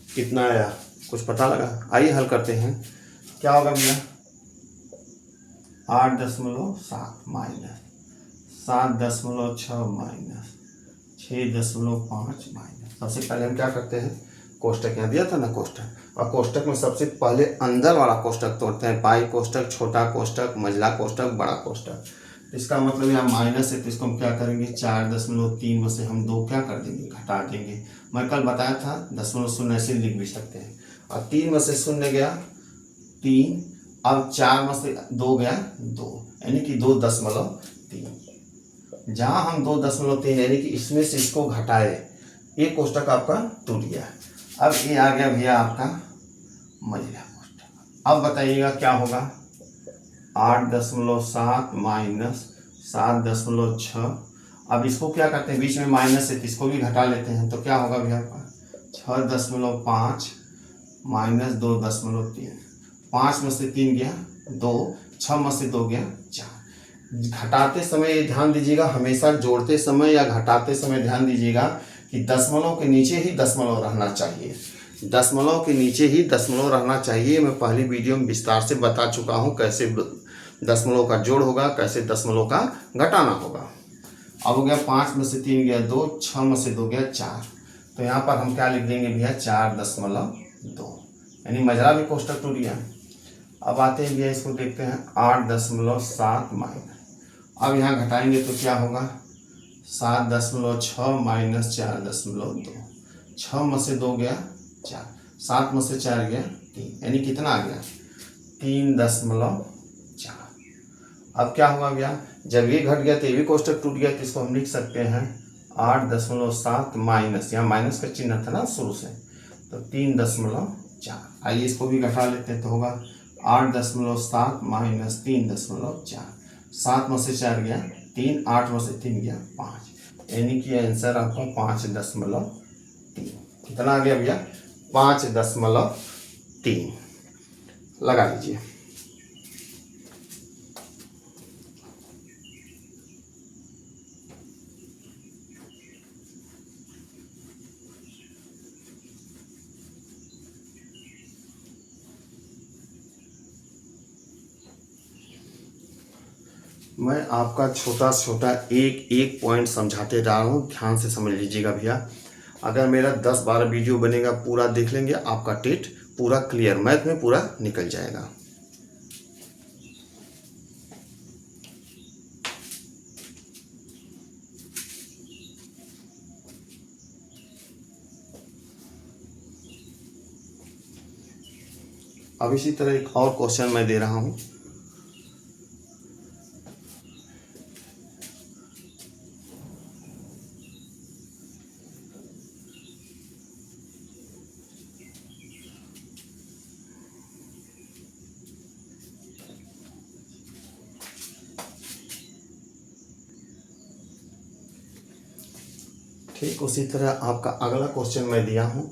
कितना आया, कुछ पता लगा? आइए हल करते हैं। क्या होगा भैया 8.7 माइनस 7.6 माइनस 6.5 माइनस। सबसे पहले हम क्या करते हैं, कोष्टक यहाँ दिया था ना कोष्टक, और कोष्टक में सबसे पहले अंदर वाला कोष्टक तोड़ते हैं, पाई कोष्टक, छोटा कोष्टक, मंझला कोष्टक, बड़ा कोष्टक। इसका मतलब यहाँ माइनस है तो इसको हम क्या करेंगे 4.3 में से हम 2 क्या कर देंगे घटा देंगे। मैं कल बताया था 0.0 ऐसे लिख भी सकते हैं। और 3 में से 0 गया 3, अब 4 में से 2 गया 2, यानी कि 2.3। जहाँ हम 2.3 यानी कि इसमें से इसको घटाए, ये कोष्टक आपका टूट गया। अब ये आ गया भैया आपका मंझला कोष्टक। अब बताइएगा क्या होगा 8.7 माइनस 7.6। अब इसको क्या करते हैं, बीच में माइनस है तो इसको भी घटा लेते हैं, तो क्या होगा भैया आपका 6.5 माइनस 2.3। 5 में से 3 गया 2, 6 में से 2 गया 4। घटाते समय ये ध्यान दीजिएगा, हमेशा जोड़ते समय या घटाते समय ध्यान दीजिएगा कि दशमलव के नीचे ही दशमलव रहना चाहिए, दशमलव के नीचे ही दशमलव रहना चाहिए। मैं पहली वीडियो में विस्तार से बता चुका हूँ कैसे दशमलव का जोड़ होगा, कैसे दशमलव का घटाना होगा। अब हो गया 5 में से 3 गया 2, 6 में से 2 गया 4, तो यहाँ पर हम क्या लिख देंगे भैया 4.2, यानी मंझला भी कोष्टक टूट गया। अब आते हैं भैया इसको देखते हैं 8.7 माइनस, अब यहाँ घटाएंगे तो क्या होगा 7.6 माइनस 4.2। 6 में से 2 गया 4, 7 में से 4 गया 3, यानी कितना आ गया 3.4। अब क्या हुआ भैया, जब ये घट गया तो ये भी कोष्टक टूट गया, तो इसको हम लिख सकते हैं 8.7 माइनस, यहाँ माइनस का चिन्ह था ना शुरू से, तो 3.4। आइए इसको भी घटा लेते हैं, तो होगा 8.7 माइनस 3.4। 7 में से 4 गया 3, 8 में से 3 गया 5, यानी कि आंसर आपका 5.3। कितना आ गया भैया 5.3। लगा लीजिए। मैं आपका छोटा छोटा एक एक पॉइंट समझाते जा रहा हूँ, ध्यान से समझ लीजिएगा भैया। अगर मेरा 10-12 वीडियो बनेगा, पूरा देख लेंगे, आपका टेट पूरा क्लियर, मैथ में पूरा निकल जाएगा। अब इसी तरह एक और क्वेश्चन मैं दे रहा हूँ। ठीक उसी तरह आपका अगला क्वेश्चन मैं दिया हूँ,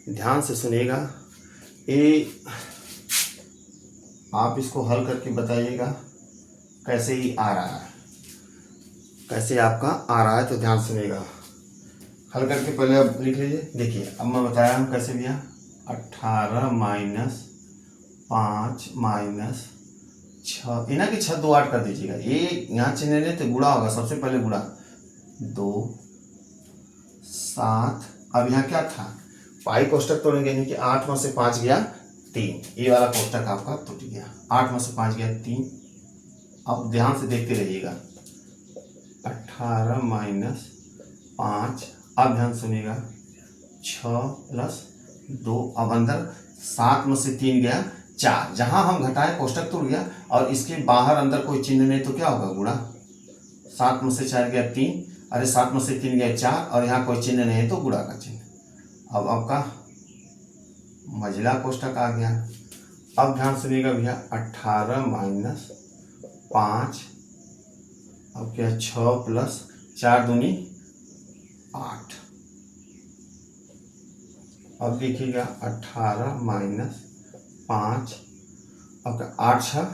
ध्यान से सुनिएगा। ये आप इसको हल करके बताइएगा कैसे ही आ रहा है, कैसे आपका आ रहा है, तो ध्यान सुनिएगा। हल करके पहले आप लिख लीजिए। देखिए अब मैं बताया हूँ कैसे भैया 18 माइनस 5 माइनस 6, इना कि 6 2 8 कर दीजिएगा। ये यहाँ चिन्ह नहीं तो गुणा होगा, सबसे पहले गुणा 2 7। अब यहाँ क्या था पाई कोष्टक तोड़ेंगे, यानी कि 8 में से 5 गया 3, ये वाला कोष्टक आपका टूट गया। 8 में से 5 गया 3। अब ध्यान से देखते रहिएगा 18 माइनस 5, अब ध्यान सुनिएगा 6 प्लस 2, अब अंदर 7 में से 3 गया 4, जहां हम घटाए कोष्टक टूट गया, और इसके बाहर अंदर कोई चिन्ह नहीं तो क्या होगा गुणा। 7 में से 4 गया 3, अरे 7 में से 3 गया 4, और यहाँ कोई चिन्ह नहीं है तो गुणा का चिन्ह। अब आपका मंझला कोष्टक आ गया। अब ध्यान सुनिएगा भैया 18 माइनस 5, अब क्या 6 प्लस 4 दूनी 8। अब देखिएगा 18 माइनस 5, अब 8 6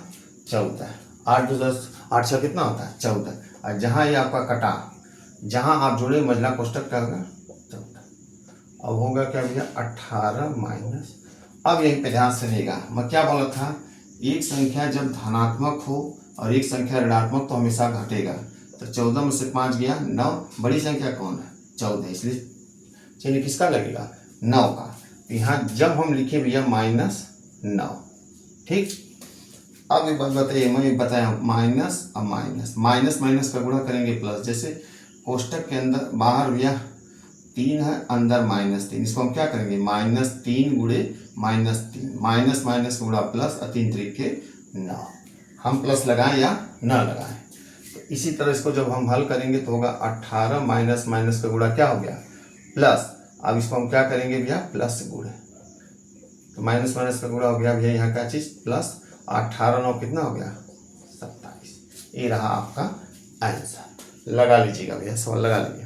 14, 8 2 10, 8 6 कितना होता है 14, और जहाँ ये आपका कटा, जहाँ आप जोड़े मंझला कोष्टक का होगा 14। अब होगा क्या भैया 18 माइनस, अब यहीं पे ध्यान से देगा, मैं क्या बोला था एक संख्या जब धनात्मक हो और एक संख्या ऋणात्मक तो हमेशा घटेगा। तो 14 में से 5 गया 9, बड़ी संख्या कौन है 14, इसलिए चिन्ह किसका लगेगा 9 का। यहाँ जब हम लिखे भैया -9, ठीक। अब एक बात बताइए, मैं बताया माइनस और माइनस, माइनस माइनस का गुणा करेंगे प्लस। जैसे कोष्टक के अंदर बाहर भैया 3 है, अंदर -3, इसको हम क्या करेंगे -3 गुणे -3, माइनस माइनस गुणा प्लस और 3 त्रिके 9। हम प्लस लगाएं या ना लगाएं। तो इसी तरह इसको जब हम हल करेंगे तो होगा 18 माइनस माइनस का गुणा क्या हो गया प्लस। अब इसको हम क्या करेंगे भैया प्लस गुणे, तो माइनस माइनस का गुणा हो गया भैया यहाँ क्या चीज प्लस। 18 9 कितना हो गया 27। ये रहा आपका आंसर। लगा लीजिएगा भैया, सवाल लगा लीजिए।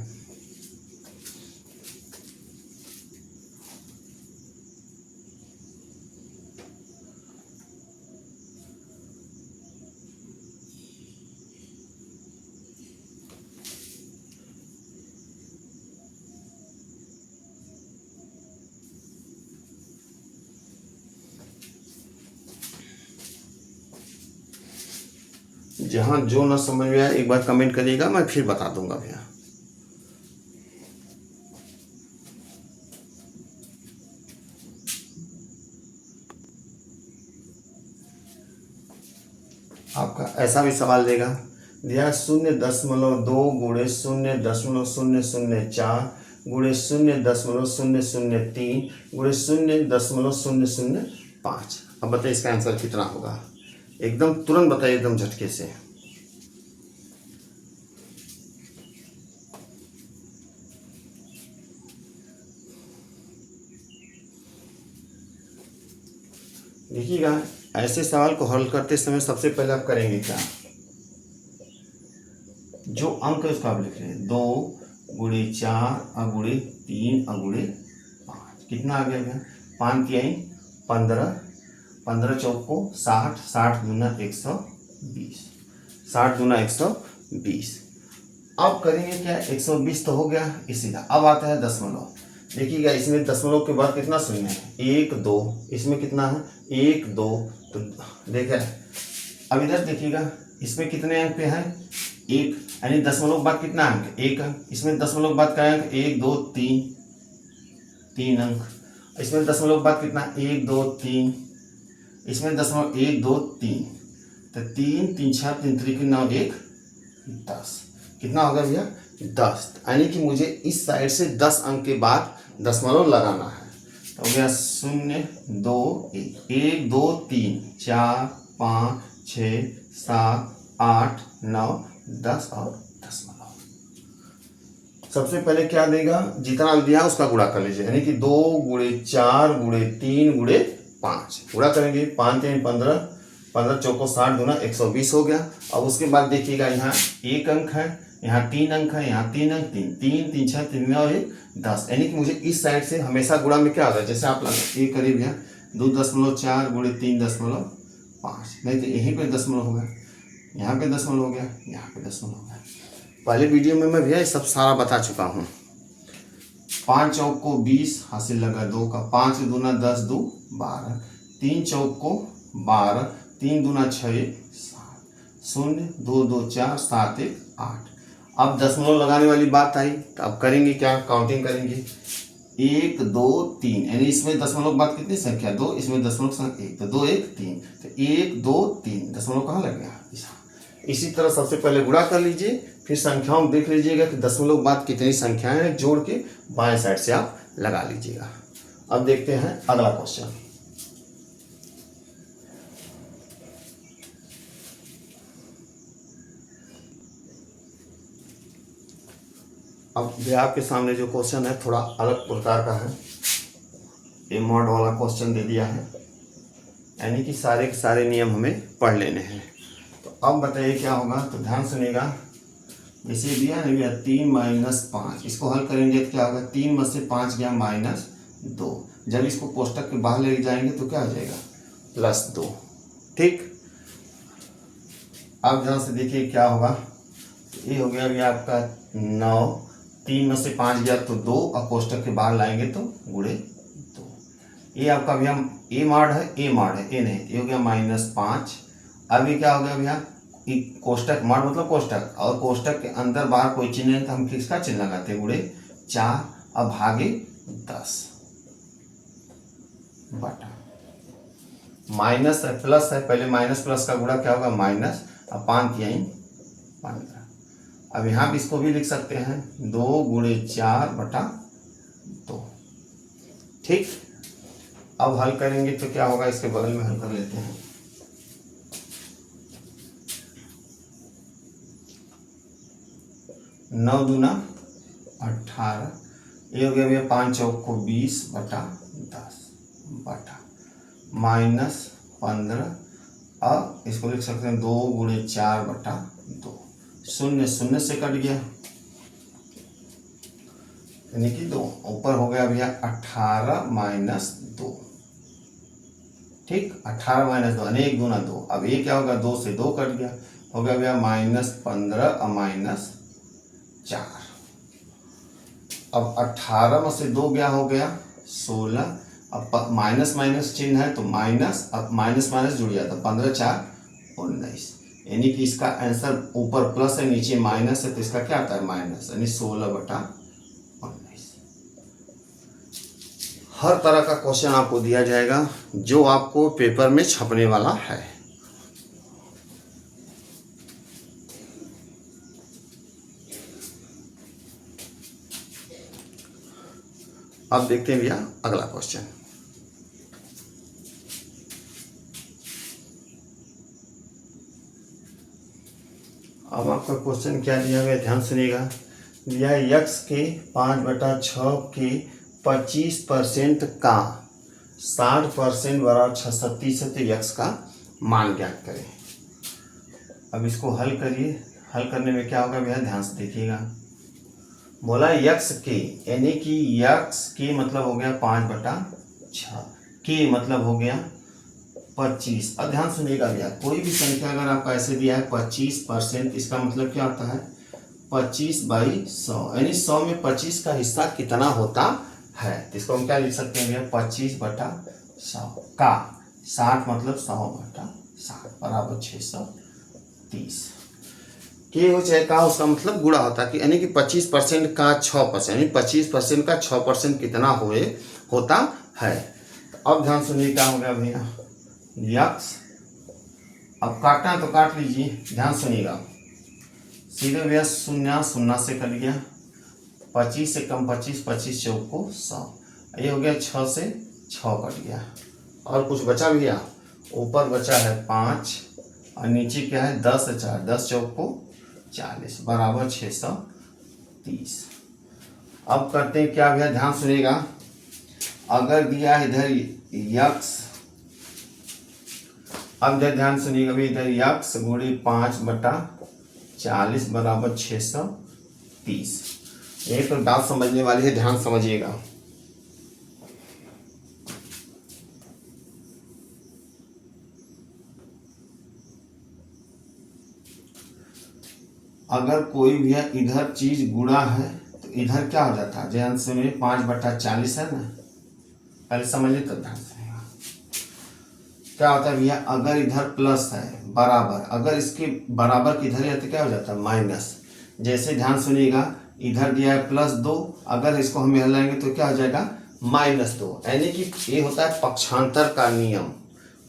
जहाँ जो ना समझ में आए एक बार कमेंट करिएगा, मैं फिर बता दूंगा भैया। आपका ऐसा भी सवाल देगा दिया 0.2 गुणे 0.004 गुणे 0.003 गुणे 0.005। अब बताइए इसका आंसर कितना होगा, एकदम तुरंत बताइए, एकदम झटके से। देखिएगा ऐसे सवाल को हल करते समय सबसे पहले आप करेंगे क्या, जो अंक है उसका आप लिख रहे हैं 2 गुणे 4 गुणे 3 गुणे 5। कितना आ गया भैया 5 3 15, 15 चौको 60, 60 दूना 120, 60 दूना 120। अब करेंगे क्या 120 तो हो गया इसी का। अब आता है दशमलव। देखिएगा इसमें दशमलव के बाद कितना शून्य है 1 2, इसमें कितना है 1 2। तो देखिए अब इधर देखिएगा इसमें कितने अंक पे है 1, यानी दशमलव के बाद कितना अंक 1 अंक। इसमें दशमलव के बाद क्या अंक 1 2 3, 3 अंक। इसमें दशमलव के बाद कितना 1 2 3, इसमें दशमलव 1 2 3, तो 3 3 6 3 त्रिक 9 1 10। कितना होगा भैया 10, यानी कि मुझे इस साइड से 10 अंक के बाद दशमलव लगाना है। तो हो गया 0 2 1 1 2 3 4 5 6 7 8 9 10 और दशमलव। सबसे पहले क्या देगा, जितना दिया उसका गुणा कर लीजिए, यानी कि 2 गुणे 4 गुणे 3 गुणे 5 गुणा करेंगे। 5 3 15, 15 चौको 60 दूना 120 हो गया। अब उसके बाद देखिएगा यहाँ 1 अंक है, यहाँ 3 अंक है, यहाँ 3 अंक 3 3 3 6 3 9 1 10, यानी कि मुझे इस साइड से हमेशा गुणा में क्या होता है, जैसे आप लगा ये करीब है 2.4 गुणे 3.5, नहीं तो यहीं पे दशमलव होगा, यहाँ पे दशमलव हो गया, यहाँ पे दशमलव हो गया। पहले वीडियो में मैं भैया ये सब सारा बता चुका हूँ। 5 चौक को 20 हासिल लगा 2 का, 5 दूना 10 2 12, 3 चौक को 12, 3 दूना 6 7, 0 2 2 4 7 1 8। अब दशमलव लगाने वाली बात आई, तो अब करेंगे क्या, काउंटिंग करेंगे 1 2 3, यानी इसमें दशमलव के बाद कितनी संख्या 2, इसमें दशमलव संख्या 1, तो 2 1 3, तो 1 2 3 दशमलव कहाँ लग गया। इसी तरह सबसे पहले गुणा कर लीजिए, फिर संख्याओं देख लीजिएगा कि दशमलव के बाद कितनी संख्याएं हैं, जोड़ के बाएं साइड से आप लगा लीजिएगा। अब देखते हैं अगला क्वेश्चन। अब भैया आपके सामने जो क्वेश्चन है थोड़ा अलग प्रकार का है, ये मॉड वाला क्वेश्चन दे दिया है, यानी कि सारे के सारे नियम हमें पढ़ लेने हैं। तो अब बताइए क्या होगा, तो ध्यान सुनिएगा। जैसे दिया ना भैया 3 - 5, इसको हल करेंगे तो क्या होगा, 3 में से 5 गया -2, जब इसको कोष्टक के बाहर ले जाएंगे तो क्या हो जाएगा +2, ठीक। अब जहाँ से देखिए क्या होगा, ये हो गया भैया आपका 9, 3 में से 5 गया तो 2, और कोष्टक के बाहर लाएंगे तो गुणे 2, ये आपका भैया ए मॉड है, ए नहीं, ये हो गया -5। अब ये क्या हो गया भैया, कोष्टक मॉड मतलब कोष्टक, और कोष्टक के अंदर बाहर कोई चिन्ह नहीं तो हम किसका चिन्ह लगाते हैं, गुणे 4 अब भागे 10 बटा माइनस है प्लस है, पहले माइनस प्लस का गुणा क्या होगा माइनस, अब 5 किया 15। अब यहाँ भी इसको भी लिख सकते हैं 2 गुणे 4 बटा 2। ठीक, अब हल करेंगे तो क्या होगा, इसके बगल में हल कर लेते हैं। नौ दूना 18, ये हो गया भैया 5 चौक को 20 बटा 10 बटा -15। अब इसको लिख सकते हैं 2 गुणे 4 बटा 2, 0 0 से कट गया यानी कि 2, ऊपर हो गया भैया 18 - 2। ठीक, 18 - 2 यानी 1 दूना 2। अब ये क्या होगा, 2 से 2 कट गया, हो गया भैया -15 और -4। अब 18 में से 2 गया हो गया 16। अब माइनस माइनस चिन्ह है तो माइनस, अब माइनस माइनस जुड़ जाता, 15 4 19, यानी कि इसका आंसर ऊपर प्लस है नीचे माइनस है तो इसका क्या आता है माइनस, यानी 16 बटा 19। हर तरह का क्वेश्चन आपको दिया जाएगा जो आपको पेपर में छपने वाला है। अब देखते हैं भैया अगला क्वेश्चन। अब आपका क्वेश्चन क्या दिया गया, ध्यान सुनिएगा। दिया यक्स के 5/6 के 25% का 60% बराबर 36 है तो यक्स का मान ज्ञात करें। अब इसको हल करिए, हल करने में क्या होगा भैया ध्यान से देखिएगा। बोला यक्स के, यानी कि यक्स के मतलब हो गया 5/6, के मतलब हो गया 25। अब ध्यान सुनिएगा भैया, कोई भी संख्या अगर आपका ऐसे दिया है 25%, इसका मतलब क्या होता है 25/100, यानी 100 में 25 का हिस्सा कितना होता है, तो इसको हम क्या लिख सकते हैं भैया 25/100 का 60 मतलब 100/60 बराबर 630। के हो चाहे का उसका मतलब गुणा होता है कि यानी कि 25% का 6%, यानी 25% का 6% कितना होता है। तो अब ध्यान सुनिए क्या हो गया भैया यक्स, अब काटना तो काट लीजिए, ध्यान सुनिएगा। सीधे भैया 0 0 से कट गया, 25 से कम 25, 25 चौक को 100, ये हो गया 6 से 6 कट गया, और कुछ बचा भैया, ऊपर बचा है 5 और नीचे क्या है 10 से 4, 10 चौक को 40 बराबर 630। अब करते हैं क्या भैया, ध्यान सुनिएगा। अगर दिया है इधर यक्स, अब इधर ध्यान सुनिएगा भी, इधर यक्स गुणे 5/40 बराबर 630। ये तो बात समझने वाली है, ध्यान समझिएगा। अगर कोई भी इधर चीज गुणा है तो इधर क्या हो जाता है, ध्यान सुनिए 5/40 है ना, पहले समझिए तब ध्यान से। क्या होता है भैया, अगर इधर प्लस है बराबर, अगर इसके बराबर के इधर है तो क्या हो जाता है माइनस। जैसे ध्यान सुनिएगा, इधर दिया है +2, अगर इसको हम यहाँ लाएंगे तो क्या हो जाएगा -2, यानी कि ये होता है पक्षांतर का नियम।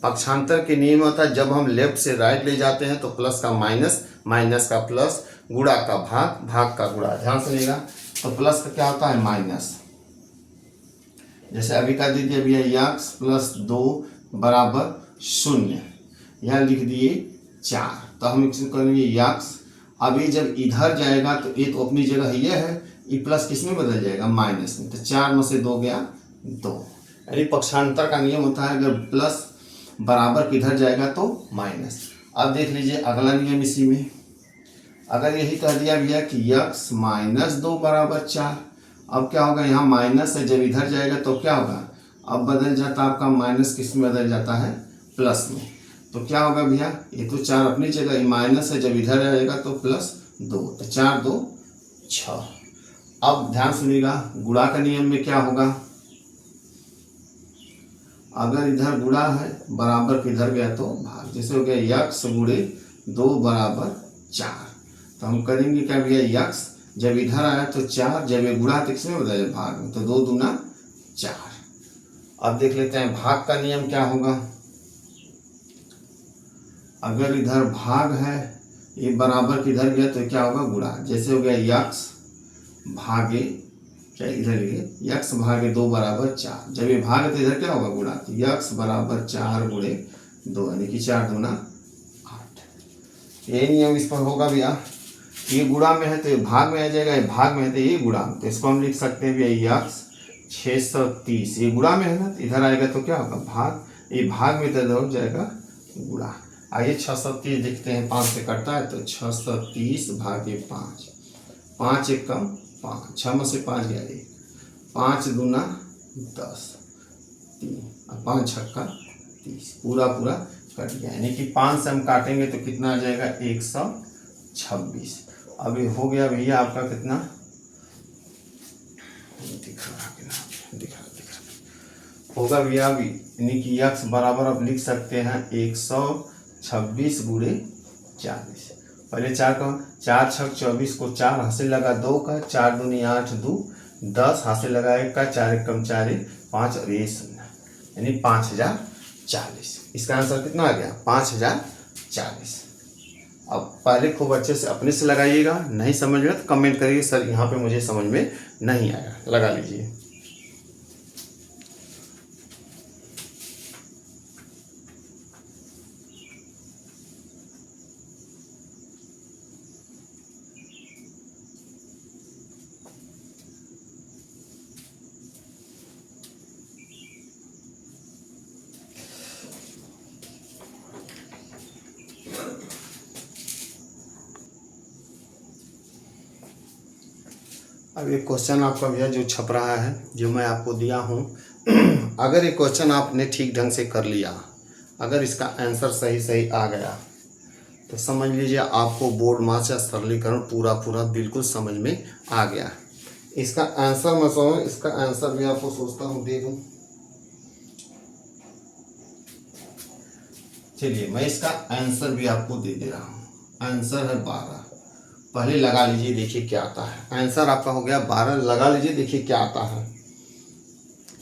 पक्षांतर के नियम होता है जब हम लेफ्ट से राइट ले जाते हैं तो प्लस का माइनस, माइनस का प्लस, गुणा का भाग, भाग का गुणा। ध्यान सुनिएगा, तो प्लस का क्या होता है माइनस। जैसे अभी का दे दिया भैया यक्स +2 बराबर 0, यहाँ लिख दिए 4, तो हम इसको करेंगे यक्स। अभी जब इधर जाएगा तो ये तो अपनी जगह ये है, ये प्लस किस में बदल जाएगा माइनस में, तो 4 में से 2 गया 2, यानी पक्षांतर का नियम होता है अगर प्लस बराबर किधर जाएगा तो माइनस। अब देख लीजिए अगला नियम इसी में, अगर यही कह दिया भैया कि यक्स -2 बराबर 4, अब क्या होगा यहाँ माइनस है, जब इधर जाएगा तो क्या होगा, अब बदल जाता आपका माइनस किस में बदल जाता है प्लस में, तो क्या होगा भैया ये तो 4 अपनी जगह माइनस है, जब इधर आएगा तो +2, तो 4 2 6। अब ध्यान सुनिएगा, गुणा का नियम में क्या होगा, अगर इधर गुणा है बराबर किधर गया तो भाग। जैसे हो गया यक्स गुणे 2 बराबर 4, तो हम करेंगे क्या भैया, यक्स जब इधर आया तो 4, जब ये गुणा तो किसमें बदला भाग में, तो 2 दूना 4। अब देख लेते हैं भाग का नियम क्या होगा। अगर इधर भाग है ये बराबर किधर गया तो क्या होगा गुणा। जैसे हो गया यक्स भागे क्या इधर लिखे यक्स भागे 2 बराबर 4, जब ये भाग तो इधर क्या होगा गुणा, तो यक्स बराबर 4 गुणे 2 यानी कि 4 दूना 8। ये नियम इस पर होगा भैया। ये गुणा में है तो ये भाग में आ जाएगा, ये भाग में है तो ये गुणा, तो इसको हम लिख सकते हैं भैया यक्स 630। ये गुणा में है ना, तो इधर आएगा तो क्या होगा भाग, ये भाग में तो इधर हो जाएगा गुणा। आइए 630 लिखते हैं, 5 से कटता है तो 630 भागे 5, 5 एक कम 5, 6 में से 5 गया 1, 5 दूना 10, 3 और 5 छक्का 30, पूरा पूरा कट गया। यानी कि 5 से हम काटेंगे तो कितना आ जाएगा 126। अब ये हो गया भैया आपका कितना दिख रहा होगा भैया अभी, यानी कि यक्स बराबर अब लिख सकते हैं 126 गुणे 40। पहले 4 का 4 छक 24 को 4 हाथ से लगा 2 का, 4 दूनी 8 2 10 हाथ से लगा 1 का, 4 एक कम 4 5 और ये 0 यानी 5040। इसका आंसर कितना आ गया 5040। अब पहले खूब अच्छे से अपने से लगाइएगा, नहीं समझ में तो कमेंट करिए सर यहाँ पे मुझे समझ में नहीं आया, लगा लीजिए। अब ये क्वेश्चन आपका भैया जो छप रहा है, जो मैं आपको दिया हूँ, अगर ये क्वेश्चन आपने ठीक ढंग से कर लिया, अगर इसका आंसर सही आ गया तो समझ लीजिए आपको बोर्ड मार्क्स या सरलीकरण पूरा बिल्कुल समझ में आ गया। इसका आंसर मैं समझ, इसका आंसर भी आपको सोचता हूँ दे दूँ। चलिए मैं इसका आंसर भी आपको दे दे रहा हूँ। आंसर है 12। पहले लगा लीजिए देखिए क्या आता है। आंसर आपका हो गया 12, लगा लीजिए देखिए क्या आता है,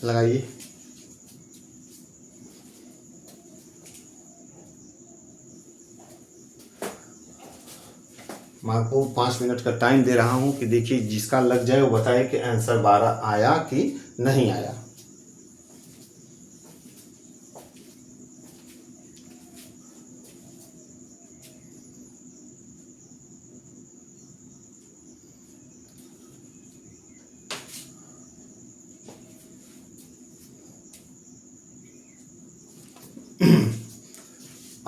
लगाइए। मैं आपको 5 मिनट का टाइम दे रहा हूं कि देखिए जिसका लग जाए वो बताए कि आंसर 12 आया कि नहीं आया।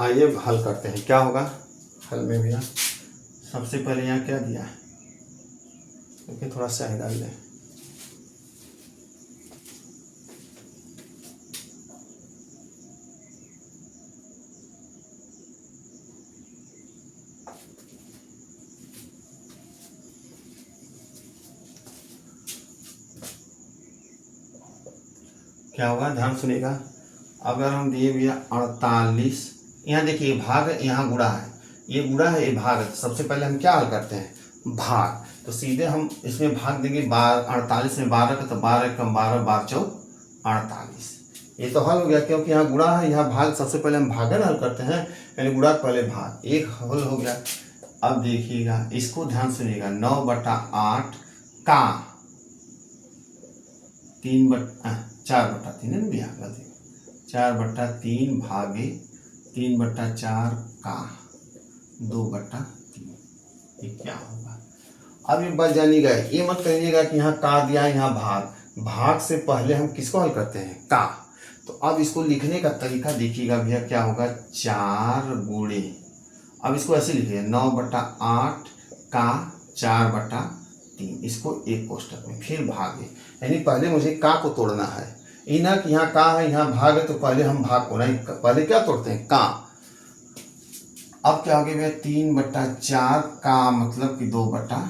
आइए हल करते हैं, क्या होगा हल में भैया। सबसे पहले यहाँ क्या दिया है, ओके थोड़ा सा डाल लें। क्या होगा ध्यान सुनिएगा। अगर हम दिए भैया 48, यहाँ देखिए भाग है, यहाँ गुणा है, ये गुणा है ये भाग है। सबसे पहले हम क्या हल करते हैं भाग, तो सीधे हम इसमें भाग देंगे 48 में 12 का, तो 12 कम 12 12 चौक 48। ये तो हल हो गया क्योंकि यहाँ गुणा है यहाँ भाग। सबसे पहले हम भागन हल करते हैं, यानी गुणा पहले भाग, एक हल हो गया। अब देखिएगा इसको ध्यान सुनिएगा, 9/8 का 4/3 है ना भैया, 4/3 भागे 3/4 का 2/3, ये क्या होगा। अब एक बात जानिएगा, ये मत करिएगा कि यहाँ का दिया है यहाँ भाग से पहले हम किसको हल करते हैं का। तो अब इसको लिखने का तरीका देखिएगा भैया क्या होगा, 4 गुणे, अब इसको ऐसे लिखिए 9/8 का 4/3, इसको एक कोष्टक में फिर भागे, यानी पहले मुझे का को तोड़ना है। इना कि यहाँ का है यहाँ भाग है, तो पहले हम भाग को नहीं, पहले क्या तोड़ते हैं का। अब क्या हो गया भैया 3/4 का मतलब कि 2/3,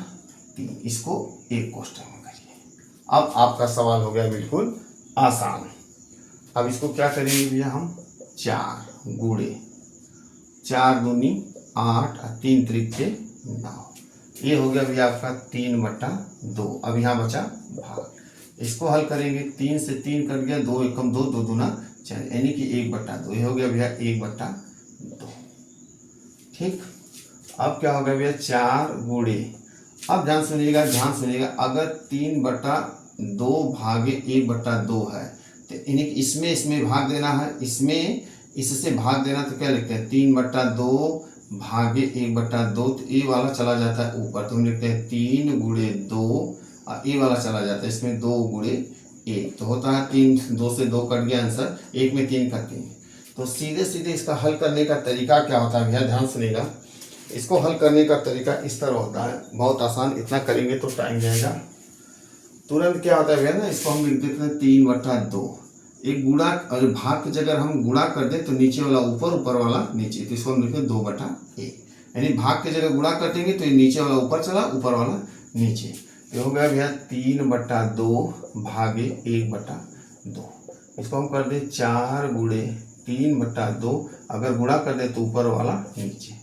इसको एक कोष्टक में करिए। अब आपका सवाल हो गया बिल्कुल आसान। अब इसको क्या करेंगे भैया हम, 4 गुणे 4 दूनी 8 और 3 त्रिक 9। ये हो गया भैया आपका 3/2। अब यहाँ बचा भाग, इसको हल करेंगे। 3 से 3 कट गया, 2 एकम 2, 2 दूना 4, यानी कि 1/2। ये हो गया भैया 1/2। ठीक, अब क्या हो गया भैया 4 गुणे, अब ध्यान सुनिएगा ध्यान सुनिएगा, अगर 3/2 भागे 1/2 है तो यानी कि इसमें भाग देना है, इसमें इससे भाग देना, तो क्या लिखते हैं 3/2 भागे 1/2, तो ये वाला चला जाता है ऊपर, तो हम लिखते हैं 3 गुणे 2 और ये वाला चला जाता है इसमें 2 गुणे 1, तो होता है 3, 2 से 2 कट गया आंसर, 1 में 3 करते हैं। तो सीधे सीधे इसका हल करने का तरीका क्या होता है भैया, ध्यान सुनिएगा। इसको हल करने का तरीका इस तरह होता है, बहुत आसान, इतना करेंगे तो टाइम जाएगा। तुरंत क्या होता है भैया ना, इसको हम लिख देते हैं 3/2। एक गुणा और भाग की जगह हम गुणा कर दें तो नीचे वाला ऊपर, ऊपर वाला नीचे, तो इसको हम लिखते हैं 2/1। यानी भाग की जगह गुणा कर देंगे तो ये नीचे वाला ऊपर चला, ऊपर वाला नीचे। ये हो गया भैया 3/2 भागे 1/2। इसको हम कर दें 4 गुणे 3/2, अगर गुणा कर दे तो ऊपर वाला नीचे,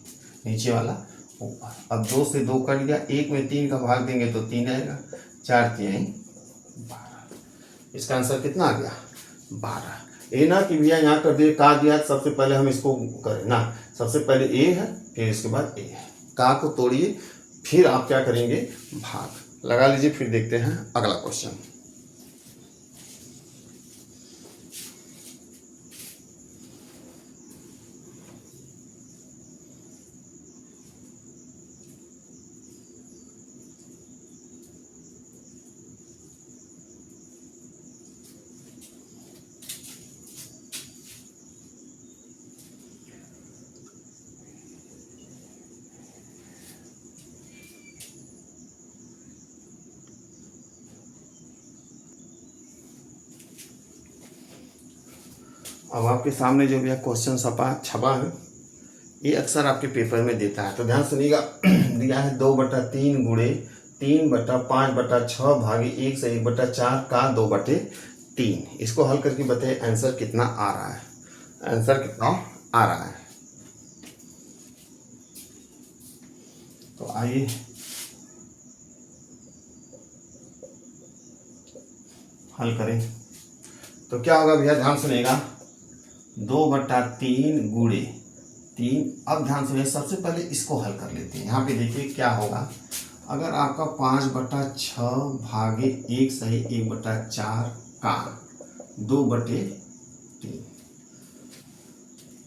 नीचे वाला ऊपर। अब 2 से 2 कट गया, 1 में 3 का भाग देंगे तो 3 आएगा, 4 3 12। इसका आंसर कितना आ गया 12। ये ना कि भैया यहाँ कर दिए का दिया, सबसे पहले हम इसको करें ना, सबसे पहले ए है फिर इसके बाद ए है, का को तोड़िए फिर आप क्या करेंगे भाग लगा लीजिए। फिर देखते हैं अगला क्वेश्चन। अब आपके सामने जो भी क्वेश्चन छपा है, ये अक्सर आपके पेपर में देता है, तो ध्यान सुनिएगा। दिया है 2/3 गुणे 3/5/6 भागे 1 से 1/4 का 2/3। इसको हल करके बताइए आंसर कितना आ रहा है, आंसर कितना आ रहा है। तो आइए हल करें। तो क्या होगा भैया, ध्यान सुनिएगा, 2/3 गुणे 3। अब ध्यान सुनिए, सबसे पहले इसको हल कर लेते हैं। यहाँ पे देखिए क्या होगा, अगर आपका 5/6 भागे 1 सही 1/4 का 2/3।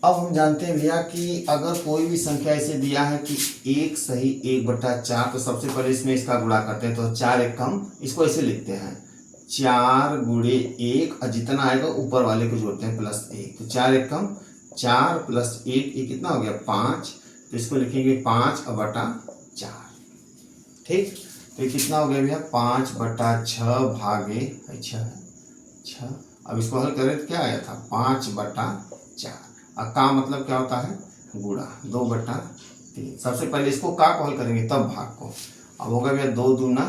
अब हम जानते हैं भैया कि अगर कोई भी संख्या ऐसे दिया है कि 1 सही 1/4, तो सबसे पहले इसमें इसका गुणा करते हैं, तो 4 एकम, इसको ऐसे लिखते हैं 4 गुणे 1 और जितना आएगा ऊपर वाले को जोड़ते हैं +1, तो 4 एकम 4 + 1, ये कितना हो गया 5, तो इसको लिखेंगे 5/4। ठीक, तो ये कितना हो गया भैया 5/6 भागे 6। अब इसको हल करें तो क्या आया था 5/4, और का मतलब क्या होता है गुणा 2/3। सबसे पहले इसको का को हल करेंगे तब भाग को। अब हो गया भैया 2 दूना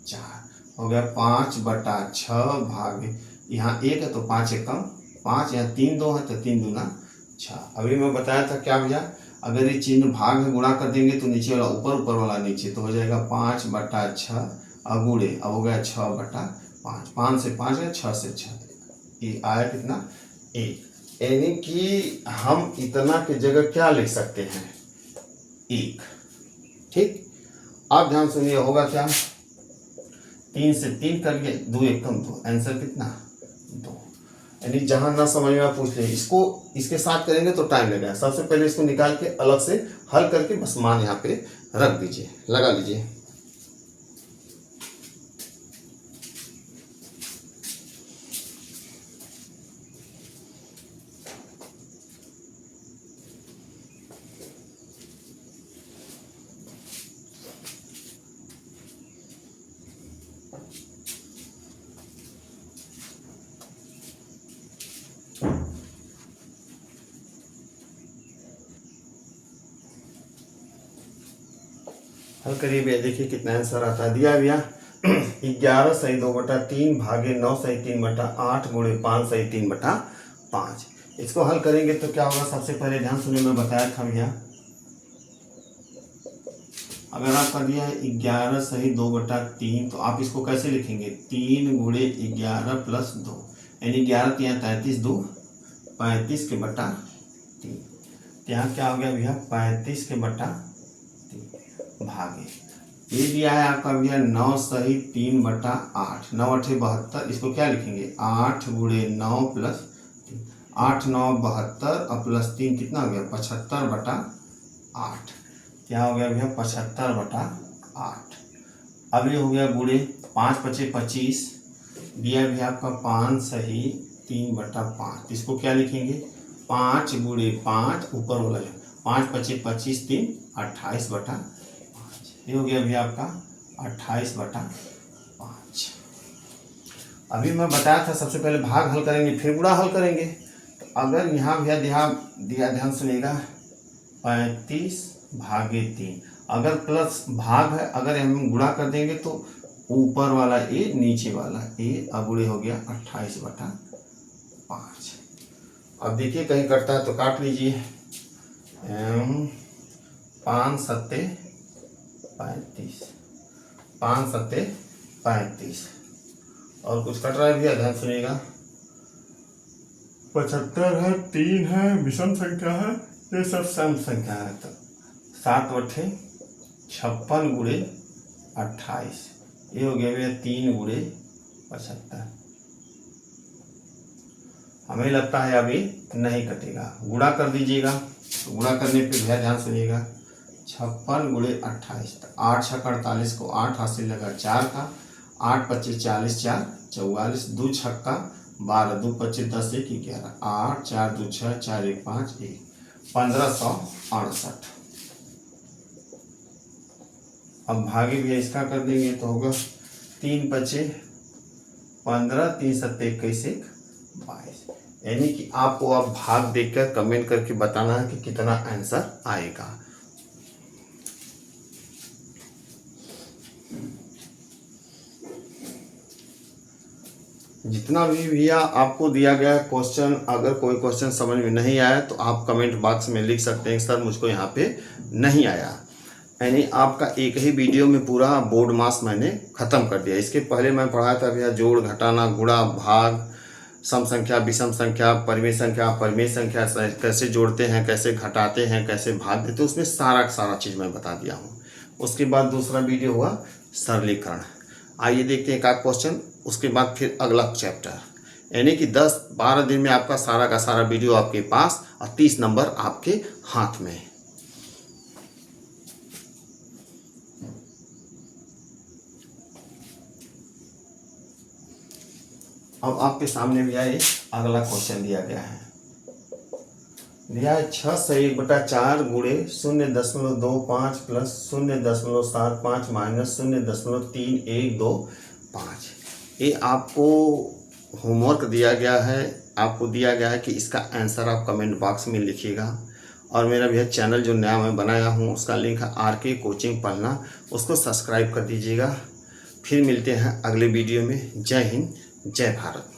4, हो गया 5/6 भागे, यहाँ 1 है तो 5 एकम 5, यहाँ 3 2 है तो 3 दूना 6। अभी मैं बताया था क्या भैया, अगर ये चिन्ह भाग में गुणा कर देंगे तो नीचे वाला ऊपर, ऊपर वाला नीचे, तो हो जाएगा 5/6 और गुणे, अब हो गया 6/5, 5 से 5 है 6 से 6, ये आया कितना 1। यानी कि हम इतना की जगह क्या लिख सकते हैं 1। ठीक, अब ध्यान सुनिए होगा क्या, 3 से 3 कर लिए, 2 एकम 2, आंसर कितना 2। यानी जहां ना समझ में आप पूछ ले, इसको इसके साथ करेंगे तो टाइम लगेगा। सबसे पहले इसको निकाल के अलग से हल करके बस मान यहाँ पे रख दीजिए, लगा लीजिए। हल करिए भैया, देखिए कितना आंसर आता है। दिया भैया 11 सही 2/3 भागे 9 सही 3/8 गुणे 5 सही 3/5। इसको हल करेंगे तो क्या होगा, सबसे पहले ध्यान सुनिए, मैं बताया था भैया, अगर आपका दिया है 11 सही 2/3 तो आप इसको कैसे लिखेंगे, 3 गुणे 11 प्लस 2, यानी 11 3 33 2 35 के बटा 3। यहाँ क्या हो गया भैया 35 के बटा 3 भागे, ये दिया है आपका भैया 9 सही 3/8, 9 8 72, इसको क्या लिखेंगे 8 गुणे 9 प्लस 3, 8 9 72 और प्लस 3 कितना हो गया 75/8। क्या हो गया भैया 75/8। अब ये हो गया गुणे 5 5 25, दिया भैया आपका 5 सही 3/5, इसको क्या लिखेंगे 5 गुणे 5 ऊपर वाला है 5 5 25 3 28/5, ये हो गया भैया आपका 28/5। अभी मैं बताया था सबसे पहले भाग हल करेंगे फिर गुणा हल करेंगे। तो अगर यहाँ भैया दिया ध्यान सुनिएगा 35 भागे 3, अगर प्लस भाग है, अगर हम गुणा कर देंगे तो ऊपर वाला ए नीचे वाला ए अगुड़े हो गया 28/5। अब देखिए कहीं कटता है तो काट लीजिए, 5 7 35, 5 7 35, और कुछ कट रहा है भैया ध्यान सुनिएगा, 75 है, 3 है, विषम संख्या है, ये सब सम संख्या है। तो 7 8 56 गुणे 28, ये हो गया भैया 3 गुणे 75। हमें लगता है अभी नहीं कटेगा, गुणा कर दीजिएगा। तो गुणा करने पे भैया ध्यान सुनिएगा, 56 गुणे 28, 8 6 48 को 8 हासिल लगा 4 का, 8 25 40 4 44, 2 छक्का 12, 2 25 10 1 11, 8 4 2 6 4 1 5 1, 1568। अब भागे भी इसका कर देंगे तो होगा 3 5 15, 3 7 21 1 22, यानी कि आपको अब भाग देखकर कमेंट करके बताना है कि कितना आंसर आएगा। जितना भी भैया आपको दिया गया क्वेश्चन, अगर कोई क्वेश्चन समझ में नहीं आया तो आप कमेंट बॉक्स में लिख सकते हैं सर मुझको यहाँ पे नहीं आया, यानी आपका एक ही वीडियो में पूरा बोर्ड मास मैंने ख़त्म कर दिया। इसके पहले मैं पढ़ाया था भैया जोड़ घटाना गुणा भाग, सम संख्या विषम संख्या, परिमेय संख्या अपरिमेय संख्या कैसे जोड़ते हैं, कैसे घटाते हैं, कैसे भाग देते हैं, उसमें सारा चीज़ मैं बता दिया हूँ। उसके बाद दूसरा वीडियो हुआ सरलीकरण। आइए देखते हैं एक आध क्वेश्चन, उसके बाद फिर अगला चैप्टर, यानी कि 10-12 दिन में आपका सारा का सारा वीडियो आपके पास और 30 नंबर आपके हाथ में। अब आपके सामने भी आए अगला क्वेश्चन दिया गया है, दिया है 6 से 1/4 गुणे 0.25 प्लस 0.75 माइनस 0.3125। ये आपको होमवर्क दिया गया है, आपको दिया गया है कि इसका आंसर आप कमेंट बॉक्स में लिखिएगा। और मेरा भैया चैनल जो नया मैं बनाया हूँ उसका लिंक है RK कोचिंग पढ़ना, उसको सब्सक्राइब कर दीजिएगा। फिर मिलते हैं अगले वीडियो में। जय हिंद, जय भारत।